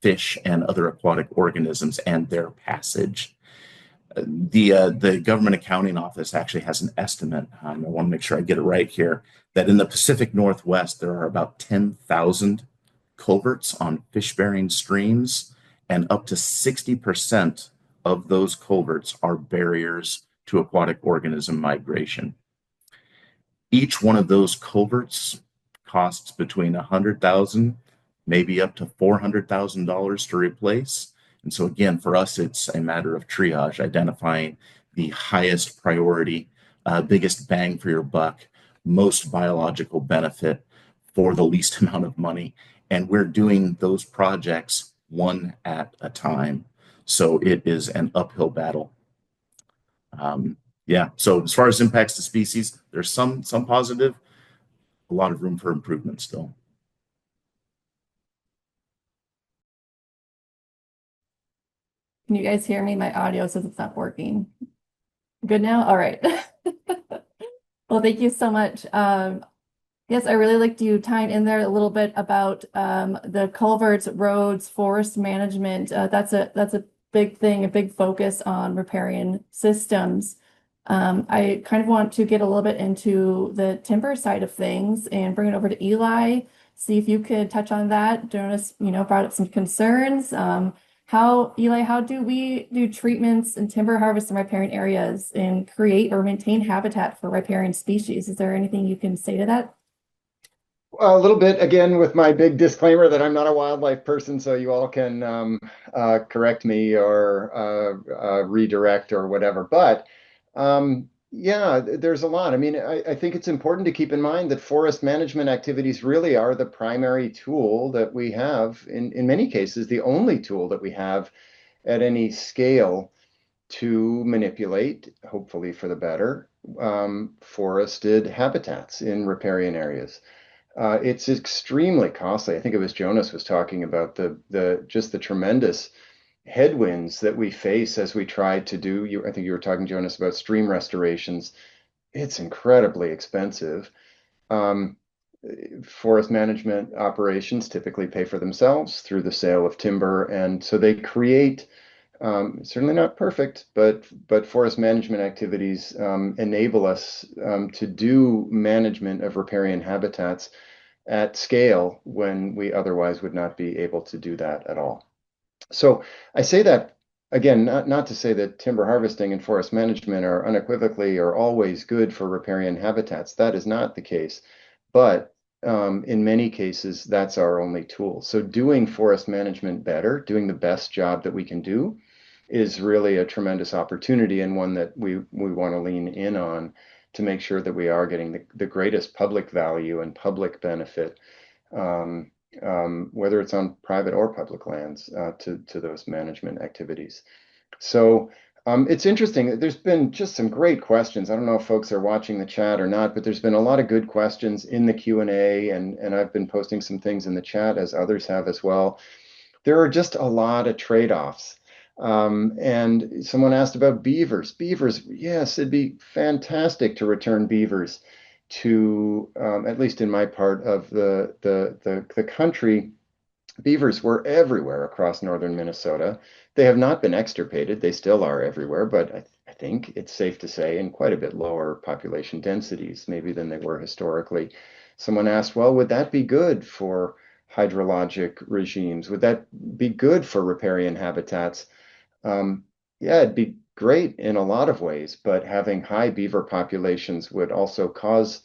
fish and other aquatic organisms and their passage. The Government Accounting Office actually has an estimate. I want to make sure I get it right here, that in the Pacific Northwest, there are about 10,000 culverts on fish-bearing streams, and up to 60% of those culverts are barriers to aquatic organism migration. Each one of those culverts costs between $100,000, maybe up to $400,000 to replace. And so again, for us, it's a matter of triage, identifying the highest priority, biggest bang for your buck, most biological benefit for the least amount of money. And we're doing those projects one at a time. So it is an uphill battle. Yeah, so as far as impacts to species, there's some positive, a lot of room for improvement still. Can you guys hear me? My audio says it's not working. Good now? All right. Well, thank you so much. Yes, I really liked you tying in there a little bit about the culverts, roads, forest management. That's a big thing, a big focus on riparian systems. I kind of want to get a little bit into the timber side of things and bring it over to Eli. See if you could touch on that. Jonas, brought up some concerns. Eli, how do we do treatments and timber harvest in riparian areas and create or maintain habitat for riparian species? Is there anything you can say to that? A little bit, again, with my big disclaimer that I'm not a wildlife person, so you all can correct me or redirect or whatever. But yeah, there's a lot. I mean, I think it's important to keep in mind that forest management activities really are the primary tool that we have, in many cases, the only tool that we have at any scale to manipulate, hopefully for the better, forested habitats in riparian areas. It's extremely costly. I think it was Jonas was talking about just the tremendous headwinds that we face as we try to do. I think you were talking, Jonas, about stream restorations. It's incredibly expensive. Um, Forest management operations typically pay for themselves through the sale of timber, and so they create certainly not perfect, but forest management activities enable us to do management of riparian habitats at scale when we otherwise would not be able to do that at all. So I say that again, not to say that timber harvesting and forest management are unequivocally or always good for riparian habitats. That is not the case. But in many cases, that's our only tool. So doing forest management better, doing the best job that we can do, is really a tremendous opportunity, and one that we want to lean in on to make sure that we are getting the greatest public value and public benefit, whether it's on private or public lands, to those management activities. So it's interesting. There's been just some great questions. I don't know if folks are watching the chat or not, but there's been a lot of good questions in the Q&A, and I've been posting some things in the chat, as others have as well. There are just a lot of trade-offs. And someone asked about beavers. Beavers, yes, it'd be fantastic to return beavers to, at least in my part of the country. Beavers were everywhere across northern Minnesota. They have not been extirpated. They still are everywhere, but I think it's safe to say in quite a bit lower population densities, maybe than they were historically. Someone asked, well, would that be good for hydrologic regimes? Would that be good for riparian habitats? Yeah, it'd be great in a lot of ways, but having high beaver populations would also cause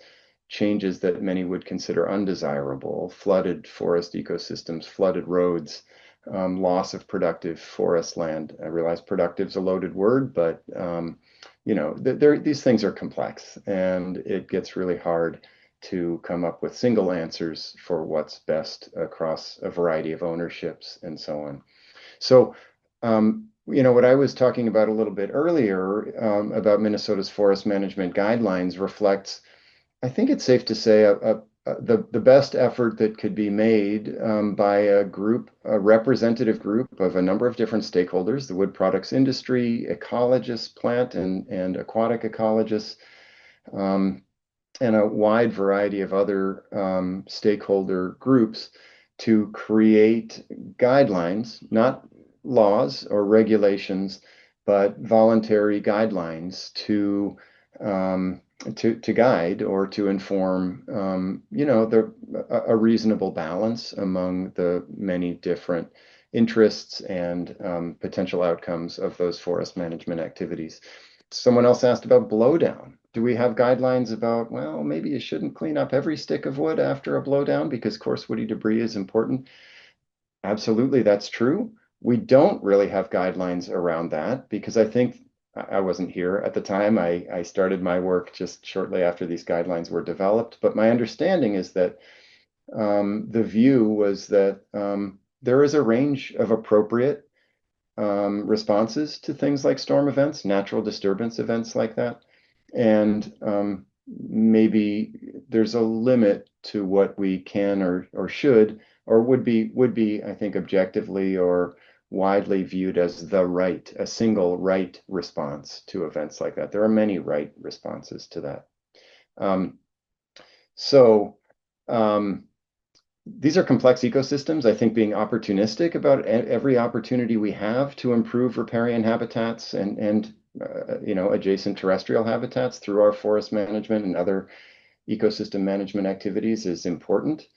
changes that many would consider undesirable: flooded forest ecosystems, flooded roads, loss of productive forest land. I realize productive is a loaded word, but these things are complex, and it gets really hard to come up with single answers for what's best across a variety of ownerships and so on. So, what I was talking about a little bit earlier about Minnesota's forest management guidelines reflects, I think it's safe to say, the best effort that could be made by a representative group of a number of different stakeholders: the wood products industry, ecologists, plant and aquatic ecologists, and a wide variety of other stakeholder groups, to create guidelines, not laws or regulations, but voluntary guidelines to guide or to inform, a reasonable balance among the many different interests and potential outcomes of those forest management activities. Someone else asked about blowdown. Do we have guidelines about, well, maybe you shouldn't clean up every stick of wood after a blowdown because coarse woody debris is important? Absolutely, that's true. We don't really have guidelines around that because I think I wasn't here at the time. I started my work just shortly after these guidelines were developed. But my understanding is that the view was that there is a range of appropriate responses to things like storm events, natural disturbance events like that. And maybe there's a limit to what we can or should or would be, I think, objectively or widely viewed as a single right response to events like that. There are many right responses to that. So these are complex ecosystems. I think being opportunistic about every opportunity we have to improve riparian habitats and adjacent terrestrial habitats through our forest management and other ecosystem management activities is important.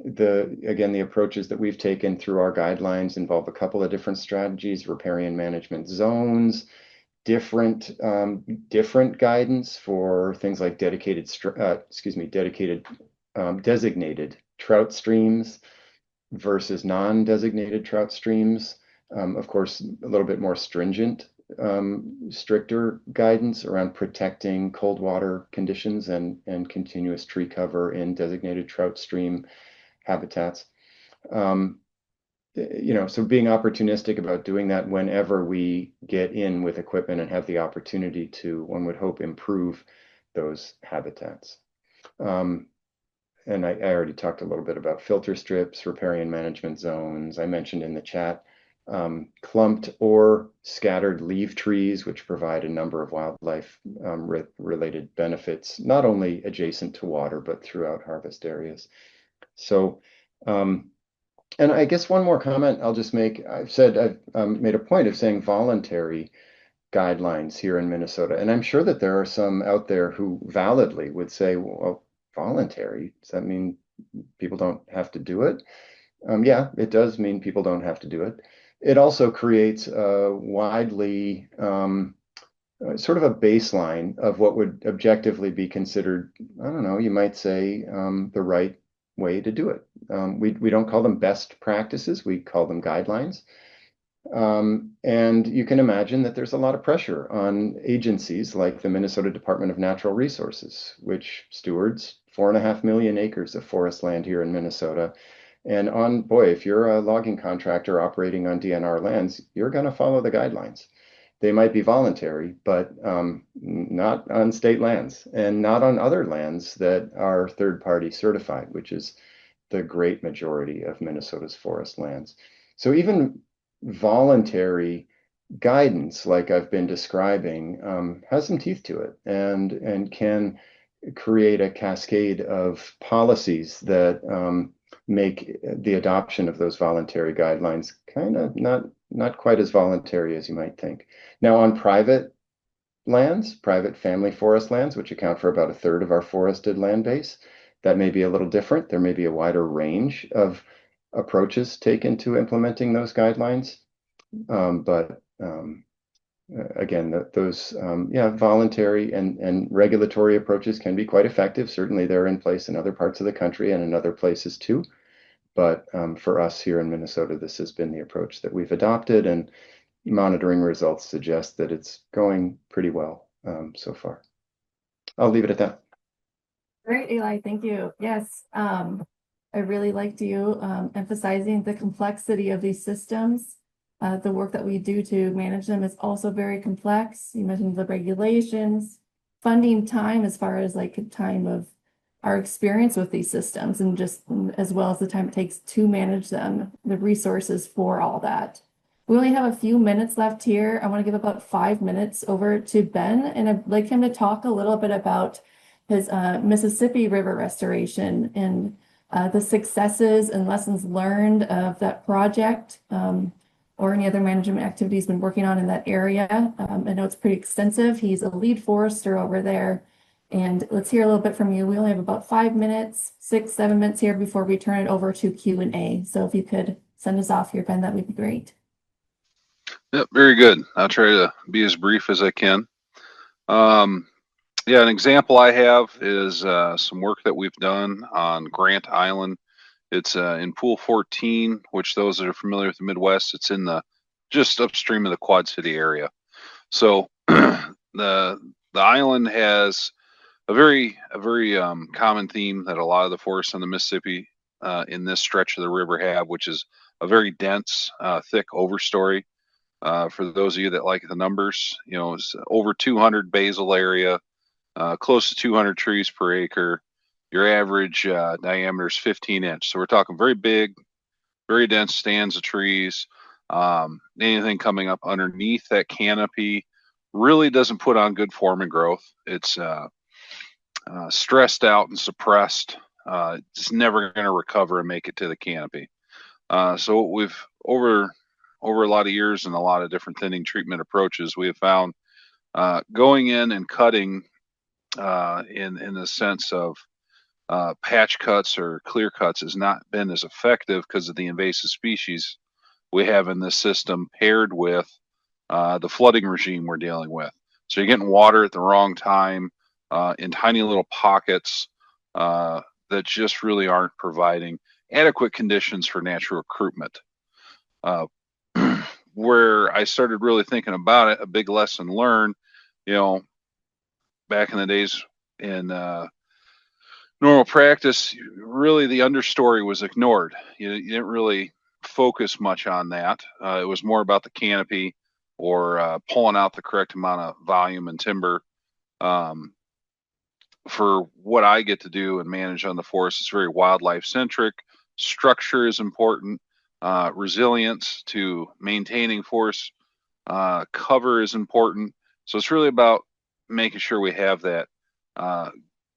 The approaches that we've taken through our guidelines involve a couple of different strategies: riparian management zones, different guidance for things like designated trout streams versus non-designated trout streams. Of course, a little bit more stringent, stricter guidance around protecting cold water conditions and continuous tree cover in designated trout stream habitats. so being opportunistic about doing that whenever we get in with equipment and have the opportunity to, one would hope, improve those habitats. And I already talked a little bit about filter strips, riparian management zones. I mentioned in the chat clumped or scattered leaf trees, which provide a number of wildlife related benefits, not only adjacent to water, but throughout harvest areas. So, and I guess one more comment I'll just make. I've made a point of saying voluntary guidelines here in Minnesota, and I'm sure that there are some out there who validly would say, well, voluntary, does that mean people don't have to do it? Yeah, it does mean people don't have to do it. It also creates a widely sort of a baseline of what would objectively be considered, I don't know, you might say the right way to do it. We don't call them best practices, we call them guidelines. And you can imagine that there's a lot of pressure on agencies like the Minnesota Department of Natural Resources, which stewards 4.5 million acres of forest land here in Minnesota. And boy, if you're a logging contractor operating on DNR lands, you're going to follow the guidelines. They might be voluntary, but not on state lands and not on other lands that are third-party certified, which is the great majority of Minnesota's forest lands. So even voluntary guidance, like I've been describing, has some teeth to it and can create a cascade of policies that make the adoption of those voluntary guidelines kind of not quite as voluntary as you might think. Now, on private lands, private family forest lands, which account for about a third of our forested land base, that may be a little different. There may be a wider range of approaches taken to implementing those guidelines. But again, those voluntary and regulatory approaches can be quite effective. Certainly they're in place in other parts of the country and in other places too. But for us here in Minnesota, this has been the approach that we've adopted, and monitoring results suggest that it's going pretty well so far. I'll leave it at that. Great, Eli, thank you. Yes, I really liked you emphasizing the complexity of these systems. The work that we do to manage them is also very complex. You mentioned the regulations, funding time as far as like time of our experience with these systems, and just as well as the time it takes to manage them, the resources for all that. We only have a few minutes left here. I want to give about 5 minutes over to Ben, and I'd like him to talk a little bit about his Mississippi River restoration and the successes and lessons learned of that project, or any other management activities been working on in that area. I know it's pretty extensive. He's a lead forester over there. And let's hear a little bit from you. We only have about 5 minutes, 6, 7 minutes here before we turn it over to Q&A. So if you could send us off here, Ben, that would be great. Yep, very good. I'll try to be as brief as I can. Yeah, an example I have is some work that we've done on Grant Island. It's in Pool 14, which those that are familiar with the Midwest, it's in the just upstream of the Quad City area. So the island has a very common theme that a lot of the forests on the Mississippi in this stretch of the river have, which is a very dense, thick overstory. For those of you that like the numbers, it's over 200 basal area, close to 200 trees per acre. Your average diameter is 15 inch. So we're talking very big, very dense stands of trees. Anything coming up underneath that canopy really doesn't put on good form and growth. It's stressed out and suppressed. It's never going to recover and make it to the canopy. So we've over a lot of years and a lot of different thinning treatment approaches, we have found going in and cutting in the sense of patch cuts or clear cuts has not been as effective because of the invasive species we have in this system paired with the flooding regime we're dealing with. So you're getting water at the wrong time in tiny little pockets that just really aren't providing adequate conditions for natural recruitment. Where I started really thinking about it, a big lesson learned, back in the days in normal practice, really the understory was ignored. You didn't really focus much on that. It was more about the canopy or pulling out the correct amount of volume and timber. For what I get to do and manage on the forest, it's very wildlife centric. Structure is important. Resilience to maintaining forest cover is important. So it's really about making sure we have that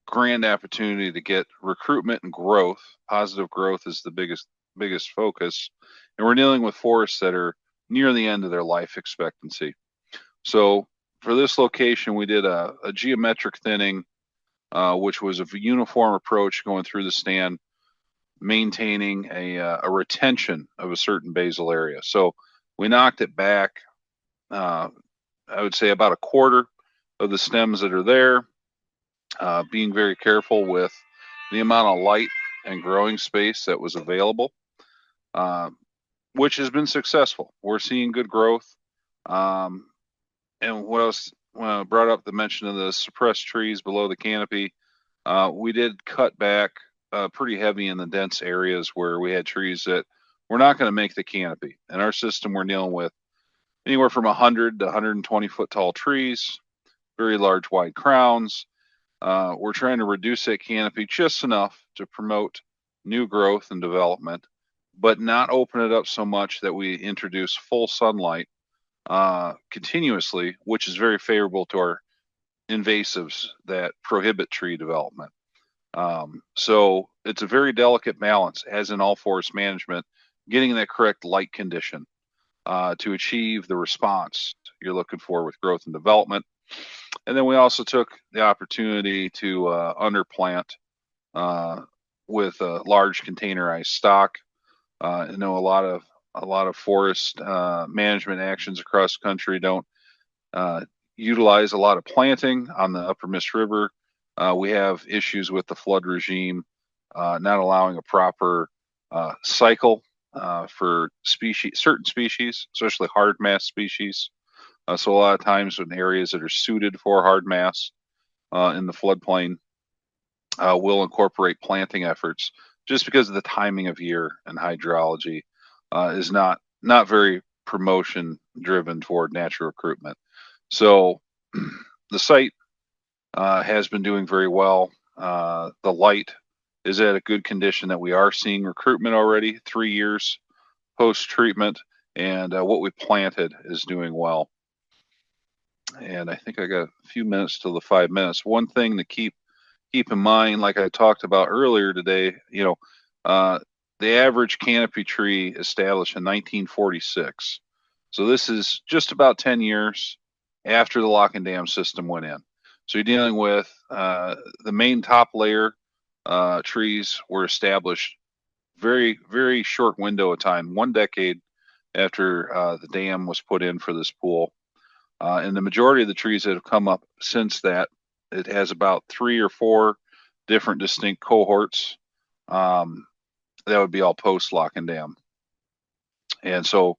grand opportunity to get recruitment and growth. Positive growth is the biggest focus, and we're dealing with forests that are near the end of their life expectancy. So for this location, we did a geometric thinning, which was a uniform approach going through the stand, maintaining a retention of a certain basal area. So we knocked it back, I would say about a quarter of the stems that are there, being very careful with the amount of light and growing space that was available, which has been successful. We're seeing good growth. And what else? When I brought up the mention of the suppressed trees below the canopy, we did cut back pretty heavy in the dense areas where we had trees that were not going to make the canopy. In our system, we're dealing with anywhere from 100 to 120 foot tall trees, very large wide crowns. We're trying to reduce that canopy just enough to promote new growth and development, but not open it up so much that we introduce full sunlight continuously, which is very favorable to our invasives that prohibit tree development. So it's a very delicate balance, as in all forest management, getting that correct light condition to achieve the response you're looking for with growth and development. And then we also took the opportunity to underplant with a large containerized stock. I know a lot of forest management actions across the country don't utilize a lot of planting on the Upper Miss River. We have issues with the flood regime not allowing a proper cycle for certain species, especially hard mass species. So a lot of times in areas that are suited for hard mass in the floodplain, we'll incorporate planting efforts just because of the timing of year and hydrology is not very promotion driven toward natural recruitment. So the site has been doing very well. The light is at a good condition that we are seeing recruitment already 3 years post treatment, and what we planted is doing well. And I think I got a few minutes till the 5 minutes. One thing to keep in mind, like I talked about earlier today, the average canopy tree established in 1946. So this is just about 10 years after the lock and dam system went in. So you're dealing with the main top layer trees were established very, very short window of time, 1 decade after the dam was put in for this pool. And the majority of the trees that have come up since that, it has about 3 or 4 different distinct cohorts. That would be all post lock and dam. And so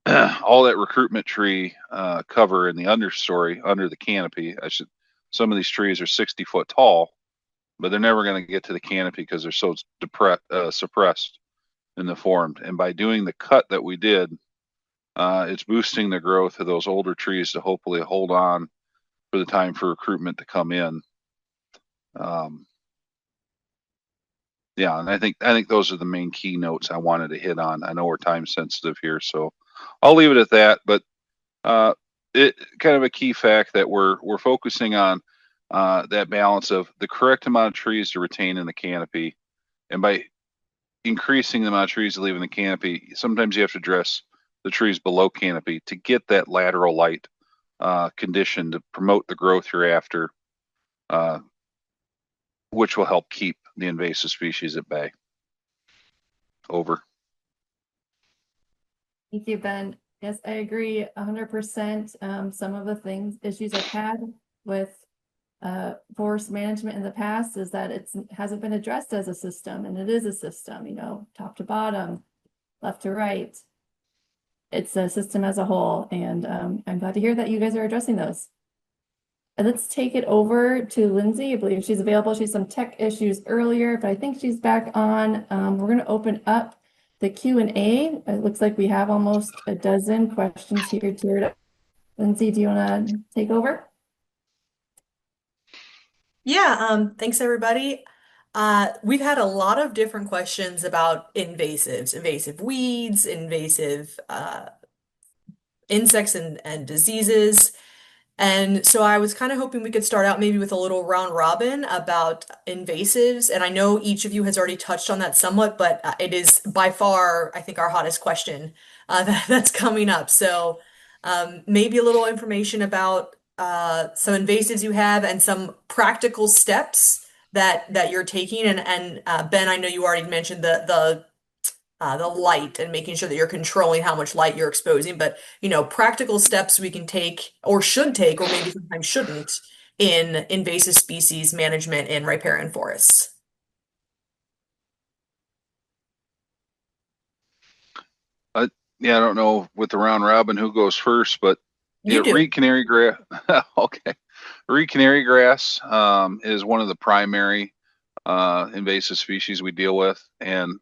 all that recruitment tree cover in the understory, under the canopy, some of these trees are 60 foot tall, but they're never going to get to the canopy because they're so suppressed in the formed. And by doing the cut that we did, it's boosting the growth of those older trees to hopefully hold on for the time for recruitment to come in. Yeah, and I think those are the main key notes I wanted to hit on. I know we're time sensitive here, so I'll leave it at that. But it kind of a key fact that we're focusing on that balance of the correct amount of trees to retain in the canopy, and by increasing the amount of trees to leave in the canopy, sometimes you have to address the trees below canopy to get that lateral light condition to promote the growth you're after, which will help keep the invasive species at bay. Over. Thank you, Ben. Yes, I agree 100%. Some of the issues I've had with forest management in the past is that it hasn't been addressed as a system, and it is a system, top to bottom, left to right. It's a system as a whole, and I'm glad to hear that you guys are addressing those. And let's take it over to Lindsay. I believe she's available. She's some tech issues earlier, but I think she's back on. We're going to open up the Q&A. It looks like we have almost a dozen questions here tiered up. Lindsay, do you want to take over? Yeah, thanks everybody. We've had a lot of different questions about invasives, invasive weeds, invasive insects and diseases. And so I was kind of hoping we could start out maybe with a little round robin about invasives. And I know each of you has already touched on that somewhat, but it is by far, I think, our hottest question that's coming up. So maybe a little information about some invasives you have and some practical steps that you're taking. And Ben, I know you already mentioned the light and making sure that you're controlling how much light you're exposing, but practical steps we can take or should take, or maybe sometimes shouldn't, in invasive species management in riparian forests. Yeah, I don't know with the round robin who goes first, but You do. reed canary grass. Okay, reed canary grass is one of the primary invasive species we deal with, and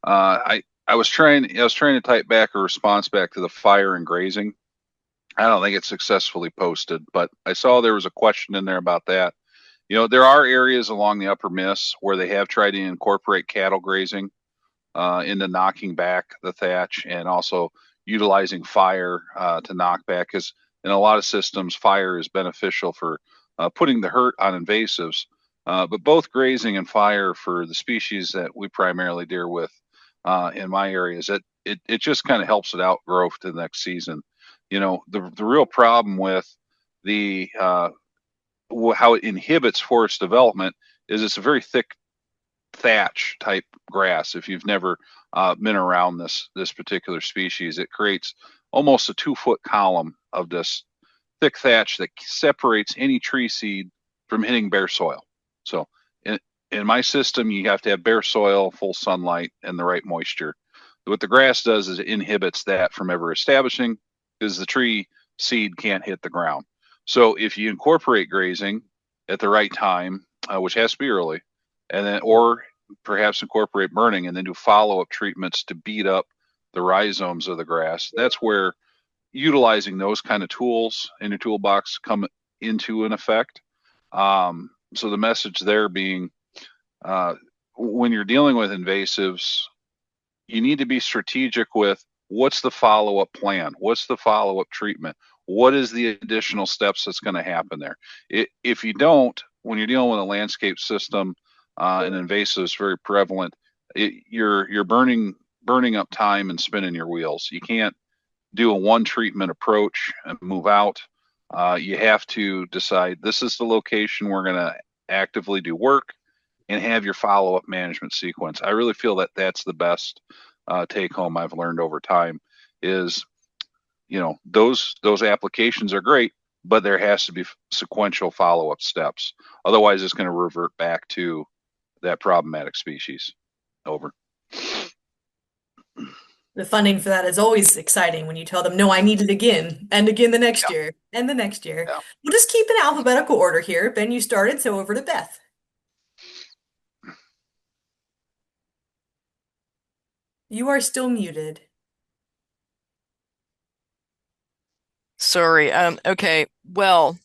I was trying to type back a response back to the fire and grazing. I don't think it's successfully posted, but I saw there was a question in there about that. There are areas along the upper Miss where they have tried to incorporate cattle grazing into knocking back the thatch and also utilizing fire to knock back, because in a lot of systems, fire is beneficial for putting the hurt on invasives. But both grazing and fire for the species that we primarily deal with in my areas, it just kind of helps it outgrow to the next season. The real problem with the how it inhibits forest development is it's a very thick thatch type grass. If you've never been around this particular species, it creates almost a 2-foot column of this thick thatch that separates any tree seed from hitting bare soil. So in my system, you have to have bare soil, full sunlight, and the right moisture. What the grass does is it inhibits that from ever establishing, because the tree seed can't hit the ground. So if you incorporate grazing at the right time, which has to be early, and then or perhaps incorporate burning and then do follow-up treatments to beat up the rhizomes of the grass, that's where utilizing those kind of tools in your toolbox come into an effect. So the message there being, when you're dealing with invasives, you need to be strategic with what's the follow-up plan, what's the follow-up treatment, what is the additional steps that's going to happen there. If you don't, when you're dealing with a landscape system, and invasive is very prevalent, you're burning up time and spinning your wheels. You can't do a one treatment approach and move out. You have to decide this is the location we're going to actively do work and have your follow-up management sequence. I really feel that that's the best take home I've learned over time is, those applications are great, but there has to be sequential follow-up steps. Otherwise, it's going to revert back to that problematic species. Over. The funding for that is always exciting when you tell them, no, I need it again and again the next year and the next year. Yeah. We'll just keep in alphabetical order here. Ben, you started, so over to Beth. You are still muted. Sorry. Okay. Well,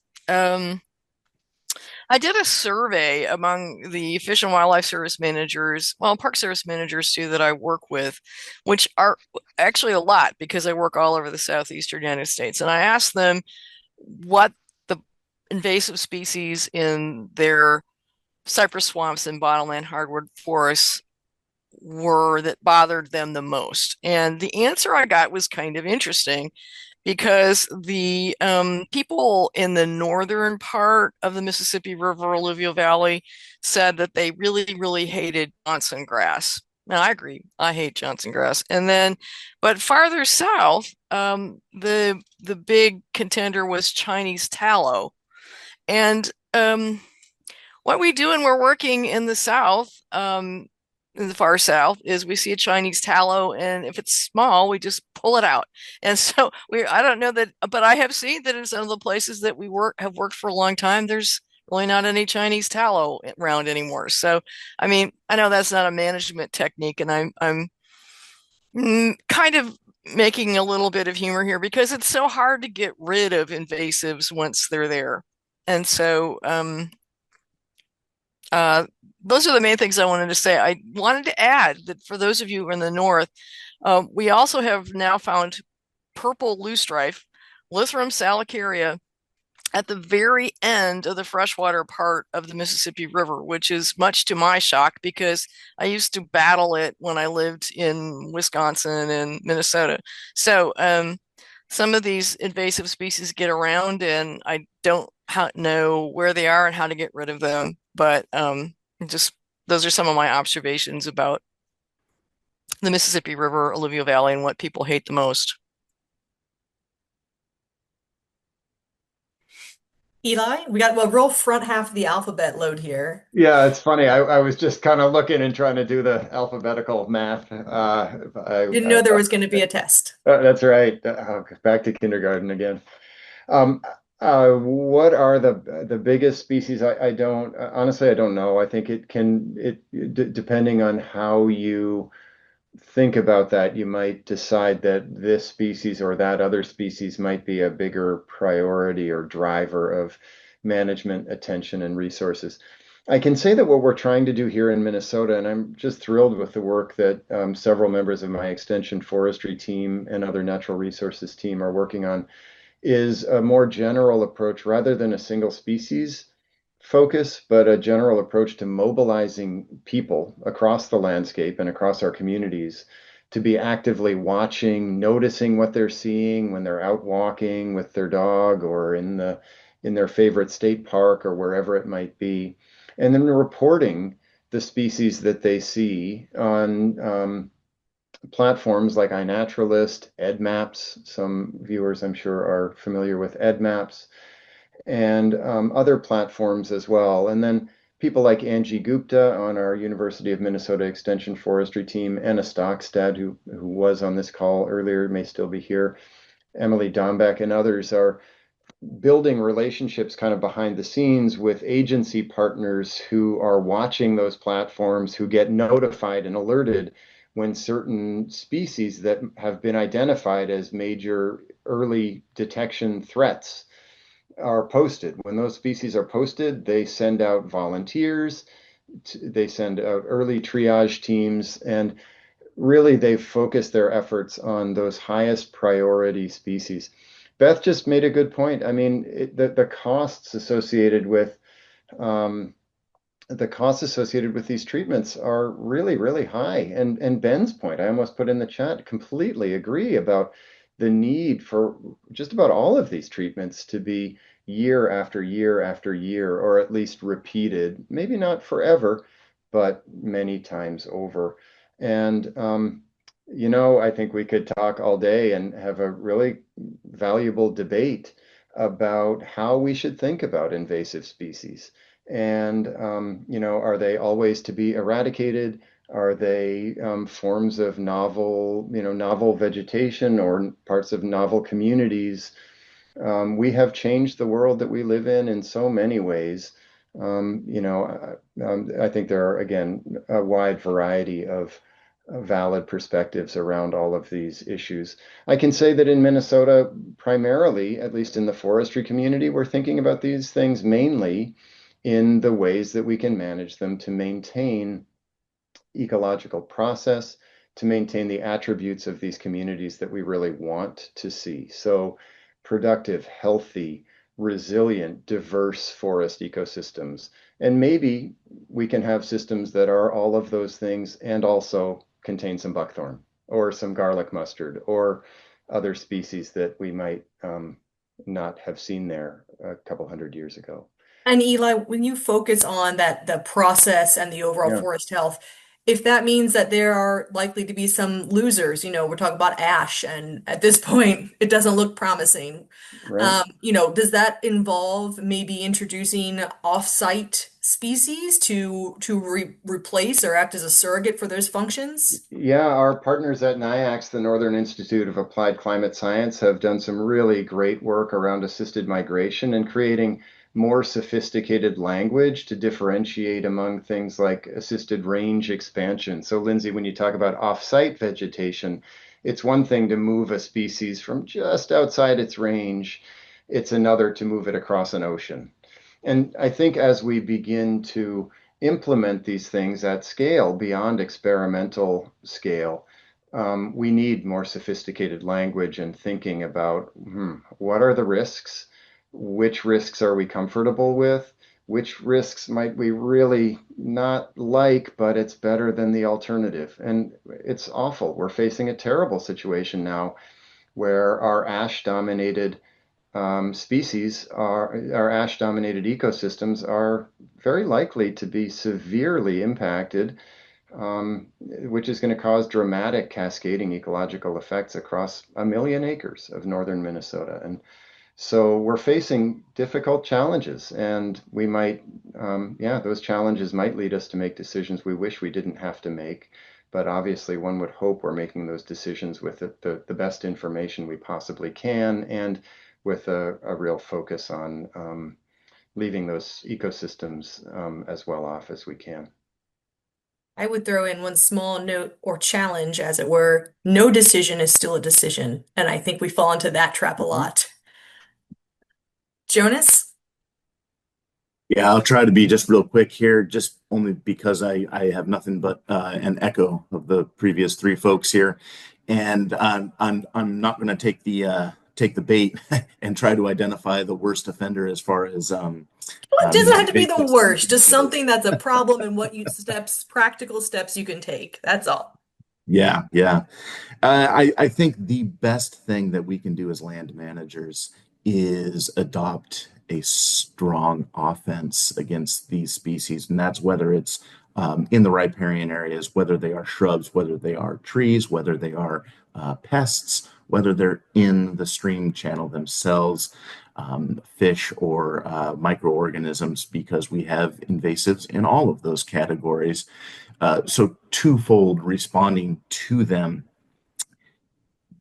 I did a survey among the Fish and Wildlife Service managers, well, Park Service managers too, that I work with, which are actually a lot because I work all over the southeastern United States. And I asked them what the invasive species in their cypress swamps and bottomland hardwood forests were that bothered them the most. And the answer I got was kind of interesting, because the people in the northern part of the Mississippi River alluvial valley said that they really, really hated Johnson grass. Now, I agree. I hate Johnson grass. And then, but farther south, the big contender was Chinese tallow. And what we do when we're working in the south, in the far south, is we see a Chinese tallow, and if it's small, we just pull it out. And so I don't know that, but I have seen that in some of the places that we have worked for a long time, there's really not any Chinese tallow around anymore. So, I mean, I know that's not a management technique, and I'm Kind of making a little bit of humor here because it's so hard to get rid of invasives once they're there. And so uh, those are the main things I wanted to say. I wanted to add that for those of you who are in the north, we also have now found purple loosestrife, Lithorum salicaria, at the very end of the freshwater part of the Mississippi River, which is much to my shock because I used to battle it when I lived in Wisconsin and Minnesota. So some of these invasive species get around, and I don't know where they are and how to get rid of them. But just those are some of my observations about the Mississippi River, Alluvial Valley, and what people hate the most. Eli, we got a real front half of the alphabet load here. Yeah, it's funny. I was just kind of looking and trying to do the alphabetical math. Didn't know there was going to be a test. That's right. Back to kindergarten again. Um, what are the biggest species? I don't honestly, I don't know. I think depending on how you think about that, you might decide that this species or that other species might be a bigger priority or driver of management attention and resources. I can say that what we're trying to do here in Minnesota, and I'm just thrilled with the work that several members of my extension forestry team and other natural resources team are working on, is a more general approach rather than a single species focus, but a general approach to mobilizing people across the landscape and across our communities to be actively watching, noticing what they're seeing when they're out walking with their dog or in their favorite state park or wherever it might be, and then reporting the species that they see on platforms like iNaturalist, EdMaps. Some viewers, I'm sure, are familiar with EdMaps, and other platforms as well. And then people like Angie Gupta on our University of Minnesota Extension Forestry team, Anna Stockstad, who was on this call earlier, may still be here, Emily Dombeck, and others are building relationships kind of behind the scenes with agency partners who are watching those platforms, who get notified and alerted when certain species that have been identified as major early detection threats are posted. When those species are posted, they send out volunteers, they send out early triage teams, and really they've focused their efforts on those highest priority species. Beth just made a good point. I mean, the costs associated with these treatments are really, really high. And Ben's point, I almost put in the chat, completely agree about the need for just about all of these treatments to be year after year after year, or at least repeated, maybe not forever, but many times over. And I think we could talk all day and have a really valuable debate about how we should think about invasive species. And, are they always to be eradicated? Are they forms of novel vegetation or parts of novel communities? We have changed the world that we live in so many ways. I think there are, again, a wide variety of valid perspectives around all of these issues. I can say that in Minnesota, primarily, at least in the forestry community, we're thinking about these things mainly in the ways that we can manage them to maintain ecological process, to maintain the attributes of these communities that we really want to see. So productive, healthy, resilient, diverse forest ecosystems. And maybe we can have systems that are all of those things and also contain some buckthorn or some garlic mustard or other species that we might not have seen there a couple hundred years ago. And Eli, when you focus on the process and the overall Yeah, forest health, if that means that there are likely to be some losers, we're talking about ash, and at this point, it doesn't look promising. right. Does that involve maybe introducing off-site species to replace or act as a surrogate for those functions? Yeah, our partners at NIAX, the Northern Institute of Applied Climate Science, have done some really great work around assisted migration and creating more sophisticated language to differentiate among things like assisted range expansion. So Lindsay, when you talk about off-site vegetation, it's one thing to move a species from just outside its range. It's another to move it across an ocean. And I think as we begin to implement these things at scale, beyond experimental scale, we need more sophisticated language and thinking about what are the risks? Which risks are we comfortable with? Which risks might we really not like, but it's better than the alternative? And it's awful. We're facing a terrible situation now where our ash-dominated species our ash-dominated ecosystems are very likely to be severely impacted, which is going to cause dramatic cascading ecological effects across 1 million acres of northern Minnesota. And so we're facing difficult challenges, and we might, those challenges might lead us to make decisions we wish we didn't have to make. But obviously, one would hope we're making those decisions with the best information we possibly can, and with a real focus on leaving those ecosystems as well off as we can. I would throw in one small note or challenge, as it were. No decision is still a decision. And I think we fall into that trap a lot. Jonas? Yeah, I'll try to be just real quick here, just only because I have nothing but an echo of the previous three folks here, and I'm not going to take the bait and try to identify the worst offender as far as Well, it doesn't have to be the invasive worst, species just goes. something that's a problem and what practical steps you can take. That's all. Yeah, yeah. I think the best thing that we can do as land managers is adopt a strong offense against these species, and that's whether it's in the riparian areas, whether they are shrubs, whether they are trees, whether they are pests, whether they're in the stream channel themselves, fish or microorganisms, because we have invasives in all of those categories. So twofold, responding to them,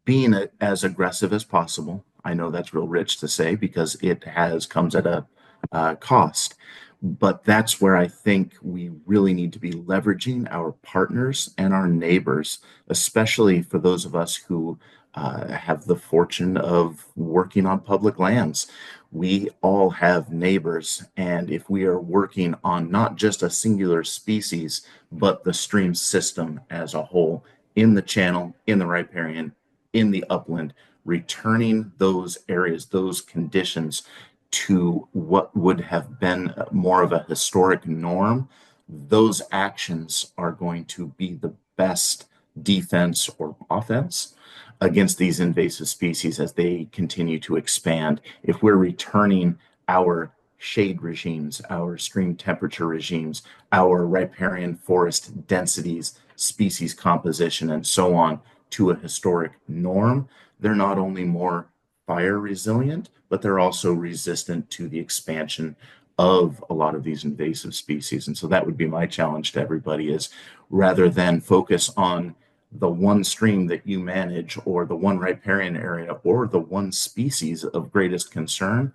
being as aggressive as possible. I know that's real rich to say because it has comes at a cost, but that's where I think we really need to be leveraging our partners and our neighbors, especially for those of us who have the fortune of working on public lands. We all have neighbors, and if we are working on not just a singular species, but the stream system as a whole, in the channel, in the riparian, in the upland, returning those areas, those conditions to what would have been more of a historic norm, those actions are going to be the best defense or offense against these invasive species as they continue to expand. If we're returning our shade regimes, our stream temperature regimes, our riparian forest densities, species composition, and so on to a historic norm, they're not only more fire resilient, but they're also resistant to the expansion of a lot of these invasive species. And so that would be my challenge to everybody is rather than focus on the one stream that you manage or the one riparian area or the one species of greatest concern,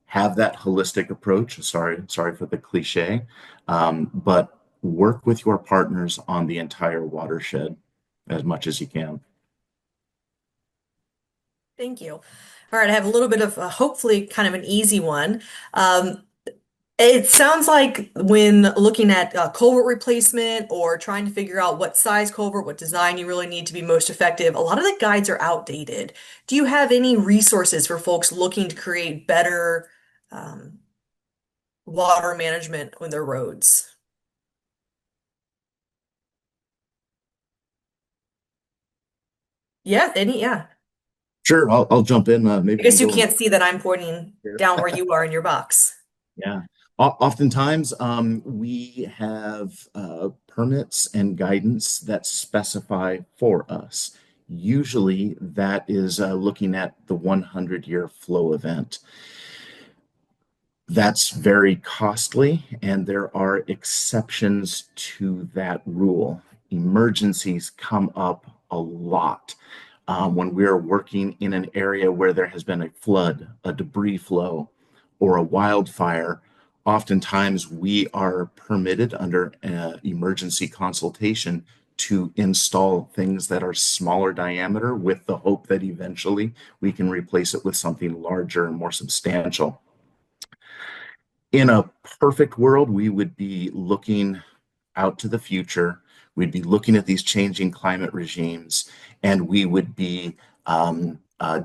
have that holistic approach. Sorry for the cliche, but work with your partners on the entire watershed as much as you can. Thank you. All right, I have a little bit of hopefully kind of an easy one. Um, It sounds like when looking at culvert replacement or trying to figure out what size culvert, what design you really need to be most effective, a lot of the guides are outdated. Do you have any resources for folks looking to create better um, water management on their roads? Yeah. Sure, I'll jump in. I Maybe you can guess you go can't see that I'm pointing here. down where you are in your box. Yeah. Oftentimes, we have permits and guidance that specify for us. Usually, that is looking at the 100-year flow event. That's very costly, and there are exceptions to that rule. Emergencies come up a lot when we're working in an area where there has been a flood, a debris flow, or a wildfire, oftentimes we are permitted under emergency consultation to install things that are smaller diameter with the hope that eventually we can replace it with something larger and more substantial. In a perfect world, we would be looking out to the future. We'd be looking at these changing climate regimes, and we would be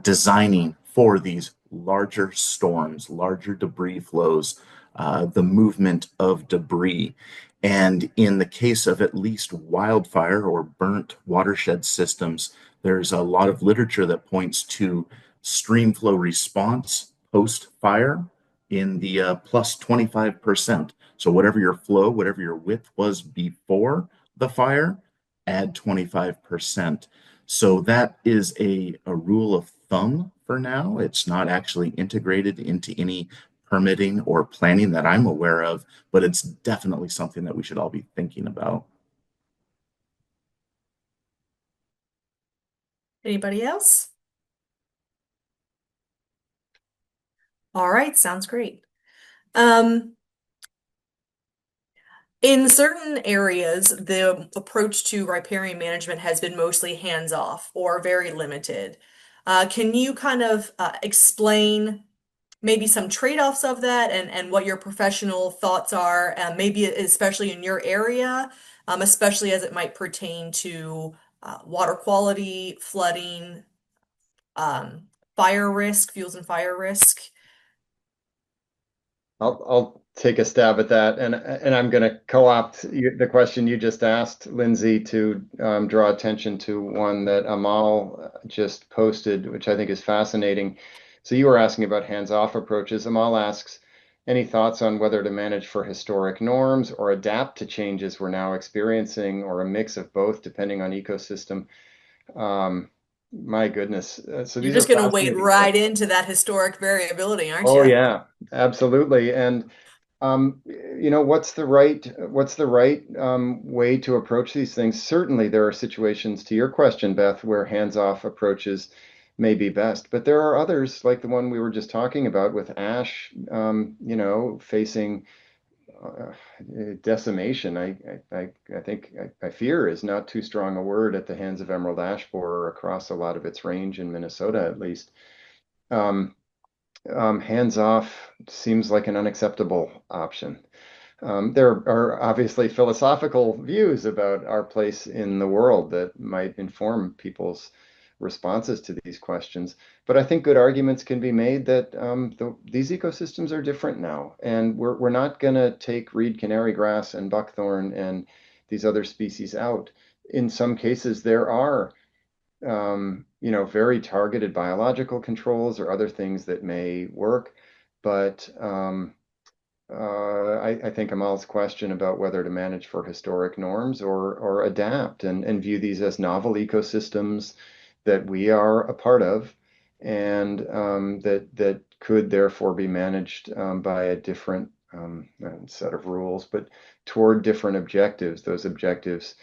designing for these larger storms, larger debris flows, the movement of debris. And in the case of at least wildfire or burnt watershed systems, there's a lot of literature that points to stream flow response post fire in the plus 25%. So whatever your flow, whatever your width was before the fire, add 25%. So that is a rule of thumb for now. It's not actually integrated into any permitting or planning that I'm aware of, but it's definitely something that we should all be thinking about. Anybody else? All right, sounds great. In certain areas, the approach to riparian management has been mostly hands-off or very limited. Can you kind of explain maybe some trade-offs of that and what your professional thoughts are, maybe especially in your area, especially as it might pertain to water quality, flooding, fire risk, fuels and fire risk? I'll take a stab at that, and I'm going to co-opt the question you just asked, Lindsay, to draw attention to one that Amal just posted, which I think is fascinating. So you were asking about hands-off approaches. Amal asks, any thoughts on whether to manage for historic norms or adapt to changes we're now experiencing, or a mix of both, depending on ecosystem? My goodness. So You're these are just going to wade fascinating right questions. into that historic variability, aren't Oh you? yeah, absolutely. And what's the right way to approach these things? Certainly, there are situations, to your question, Beth, where hands-off approaches may be best, but there are others, like the one we were just talking about with ash, facing uh, decimation. I think I fear is not too strong a word at the hands of emerald ash borer across a lot of its range in Minnesota, at least. Um, Hands off seems like an unacceptable option. There are obviously philosophical views about our place in the world that might inform people's responses to these questions. But I think good arguments can be made that these ecosystems are different now, and we're not going to take reed canary grass and buckthorn and these other species out. In some cases, there are very targeted biological controls or other things that may work. But I think Amal's question about whether to manage for historic norms or adapt and view these as novel ecosystems that we are a part of, and that could therefore be managed by a different set of rules, but toward different objectives. Those objectives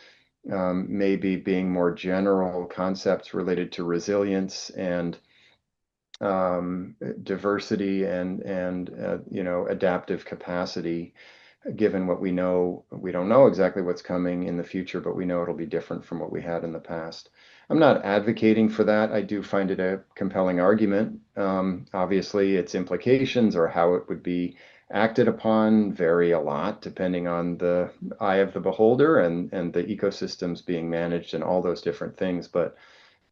maybe being more general concepts related to resilience and diversity and adaptive capacity. Given what we know, we don't know exactly what's coming in the future, but we know it'll be different from what we had in the past. I'm not advocating for that. I do find it a compelling argument. Obviously, its implications or how it would be acted upon vary a lot depending on the eye of the beholder and the ecosystems being managed and all those different things. But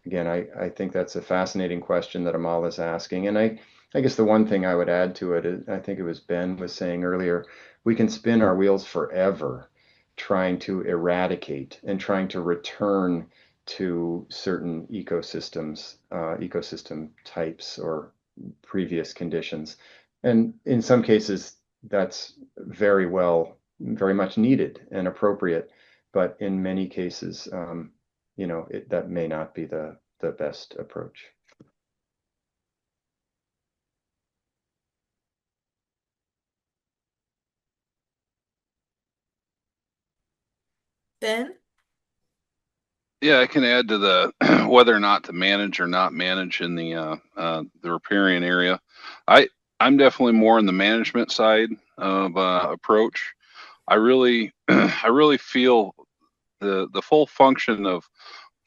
again, I think that's a fascinating question that Amal is asking. And I guess the one thing I would add to it is, I think it was Ben was saying earlier, we can spin our wheels forever trying to eradicate and trying to return to certain ecosystems, ecosystem types or previous conditions. And in some cases, that's very much needed and appropriate. But in many cases, that may not be the best approach. Ben? Yeah, I can add to the whether or not to manage or not manage in the riparian area. I I'm definitely more in the management side of approach. I really, I really feel the full function of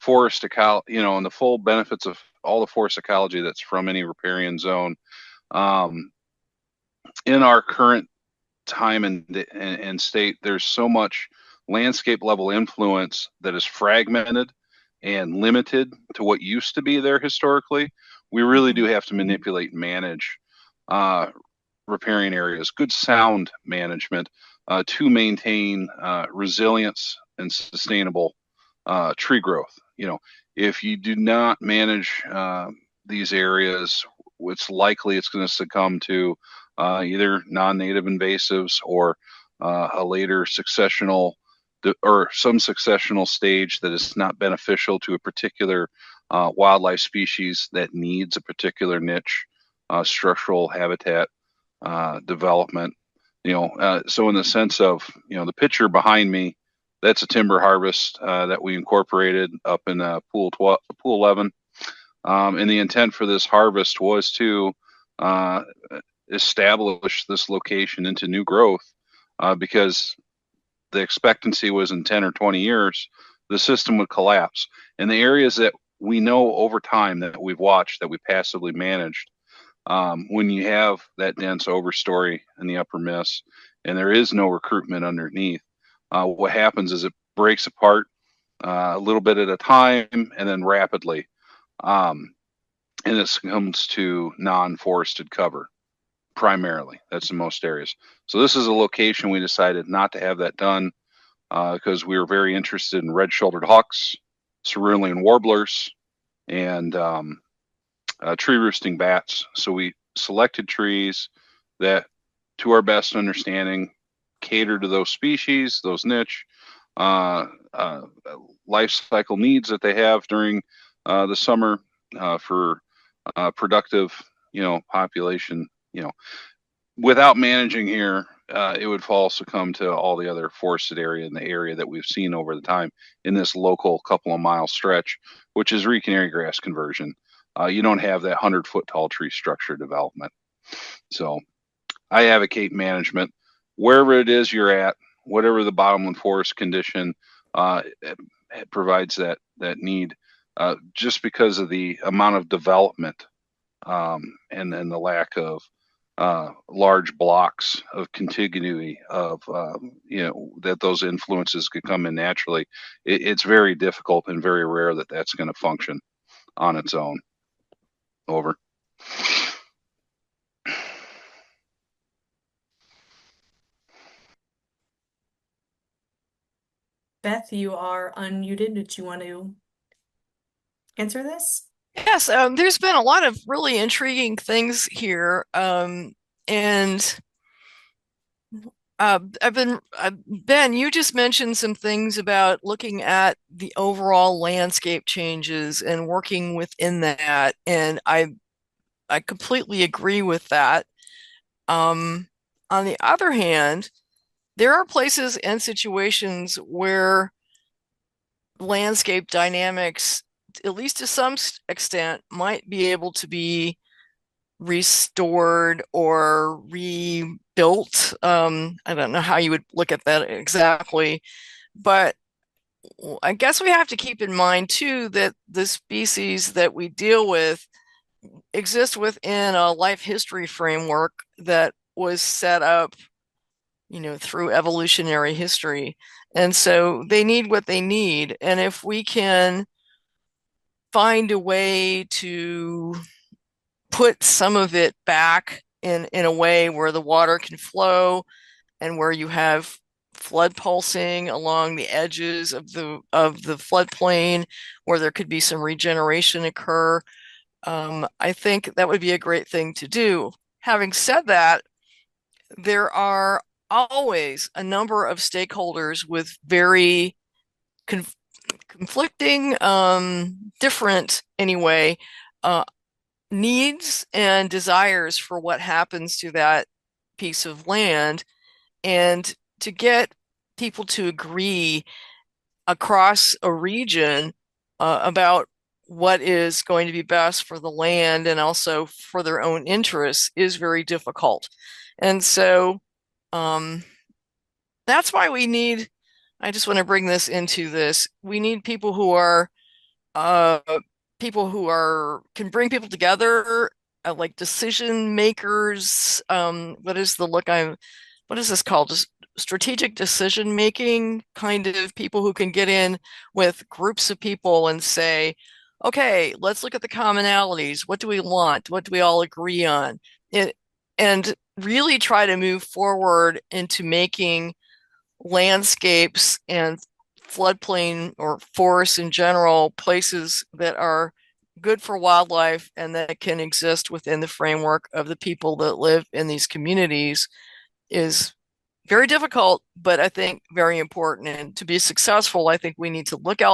forest ecology, and the full benefits of all the forest ecology that's from any riparian zone. Um, in our current time and state, there's so much landscape level influence that is fragmented and limited to what used to be there historically. We really do have to manipulate and manage uh, riparian areas, good sound management to maintain resilience and sustainable tree growth. If you do not manage these areas, it's likely it's going to succumb to either non-native invasives or a later successional or some successional stage that is not beneficial to a particular wildlife species that needs a particular niche structural habitat development. So in the sense of the picture behind me, that's a timber harvest that we incorporated up in pool 11. And the intent for this harvest was to uh, establish this location into new growth because the expectancy was in 10 or 20 years, the system would collapse. And the areas that we know over time that we've watched, that we passively managed, when you have that dense overstory in the upper miss and there is no recruitment underneath, what happens is it breaks apart a little bit at a time and then rapidly. And it comes to non-forested cover primarily. That's in most areas. So this is a location we decided not to have that done because we were very interested in red-shouldered hawks, cerulean warblers, and tree roosting bats. So we selected trees that, to our best understanding, cater to those species, those niche uh, uh, life cycle needs that they have during the summer for productive, population. Without managing here, it would fall succumb to all the other forested area in the area that we've seen over the time in this local couple of mile stretch, which is canary grass conversion. You don't have that 100-foot tall tree structure development. So I advocate management wherever it is you're at, whatever the bottomland forest condition it provides that need, just because of the amount of development and then the lack of large blocks of contiguity of that those influences could come in naturally. It's very difficult and very rare that that's going to function on its own. Over. Beth, you are unmuted. Did you want to answer this? Yes, there's been a lot of really intriguing things here. And Ben, you just mentioned some things about looking at the overall landscape changes and working within that, and I completely agree with that. On the other hand, there are places and situations where landscape dynamics, at least to some extent, might be able to be restored or rebuilt. I don't know how you would look at that exactly, but I guess we have to keep in mind too that the species that we deal with exist within a life history framework that was set up, through evolutionary history. And so they need what they need. And if we can find a way to put some of it back in a way where the water can flow and where you have flood pulsing along the edges of the floodplain, where there could be some regeneration occur, I think that would be a great thing to do. Having said that, there are always a number of stakeholders with very conflicting, different anyway, needs and desires for what happens to that piece of land. And to get people to agree across a region about what is going to be best for the land and also for their own interests is very difficult. And so that's why I just want to bring this into this. We need uh, people who can bring people together, like decision makers. What is this called? Just strategic decision making, kind of people who can get in with groups of people and say, okay, let's look at the commonalities. What do we want? What do we all agree on? And really try to move forward into making landscapes and floodplain or forests in general places that are good for wildlife and that can exist within the framework of the people that live in these communities is very difficult, but I think very important. And to be successful, I think we need to look at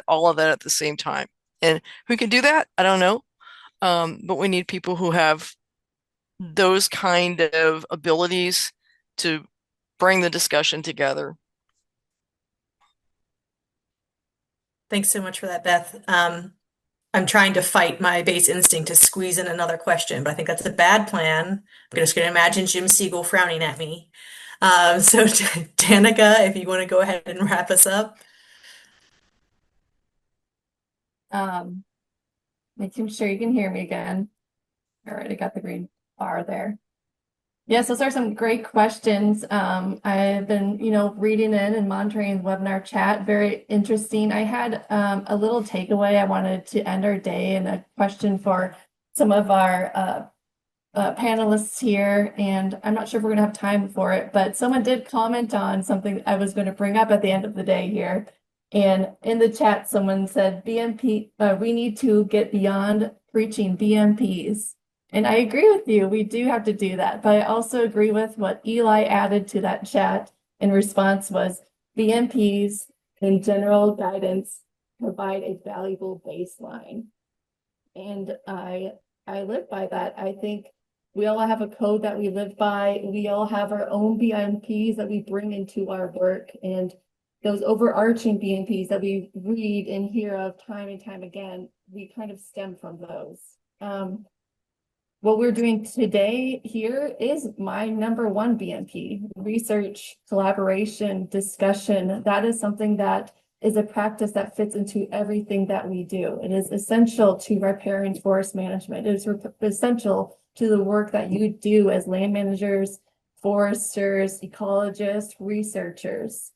all of that at the same time. And who can do that? I don't know. But we need people who have those kind of abilities to bring the discussion together. Thanks so much for that, Beth. I'm trying to fight my base instinct to squeeze in another question, but I think that's a bad plan. I'm just going to imagine Jim Siegel frowning at me. So Danica, if you want to go ahead and wrap us up. Making sure you can hear me again. All right, I got the green bar there. Yes, those are some great questions. I've been, reading in and monitoring the webinar chat. Very interesting. I had a little takeaway. I wanted to end our day and a question for some of our panelists here, and I'm not sure if we're going to have time for it, but someone did comment on something I was going to bring up at the end of the day here. And in the chat, someone said, BMP, we need to get beyond preaching BMPs. And I agree with you. We do have to do that. But I also agree with what Eli added to that chat in response was BMPs and general guidance provide a valuable baseline. And I live by that. I think we all have a code that we live by. We all have our own BMPs that we bring into our work. And those overarching BMPs that we read and hear of time and time again, we kind of stem from those. What we're doing today here is my number one BMP, research, collaboration, discussion. That is something that is a practice that fits into everything that we do. It is essential to riparian forest management. It is essential to the work that you do as land managers, foresters, ecologists, researchers.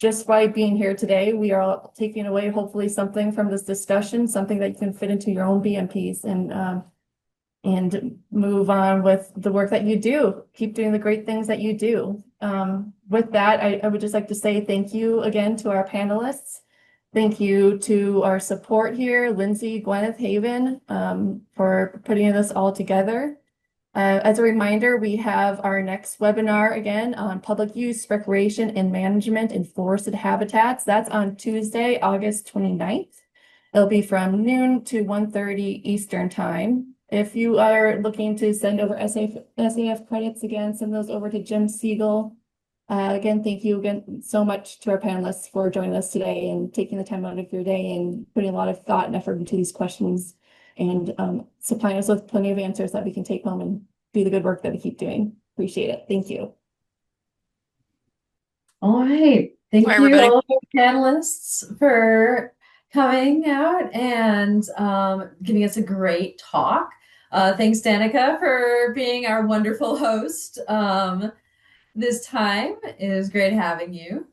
Just by being here today, we are all taking away hopefully something from this discussion, something that you can fit into your own BMPs and move on with the work that you do. Keep doing the great things that you do. With that, I would just like to say thank you again to our panelists. Thank you to our support here, Lindsay, Gwyneth, Haven, for putting this all together. As a reminder, we have our next webinar again on public use, recreation, and management in forested habitats. That's on Tuesday, August 29th. It'll be from noon to 1:30 Eastern time. If you are looking to send over SAF credits again, send those over to Jim Siegel. Again, thank you again so much to our panelists for joining us today and taking the time out of your day and putting a lot of thought and effort into these questions and supplying us with plenty of answers that we can take home and do the good work that we keep doing. Appreciate it. Thank you. All right. Thank Bye, you, everybody. all of our panelists, for coming out and giving us a great talk. Thanks, Danica, for being our wonderful host this time. It was great having you.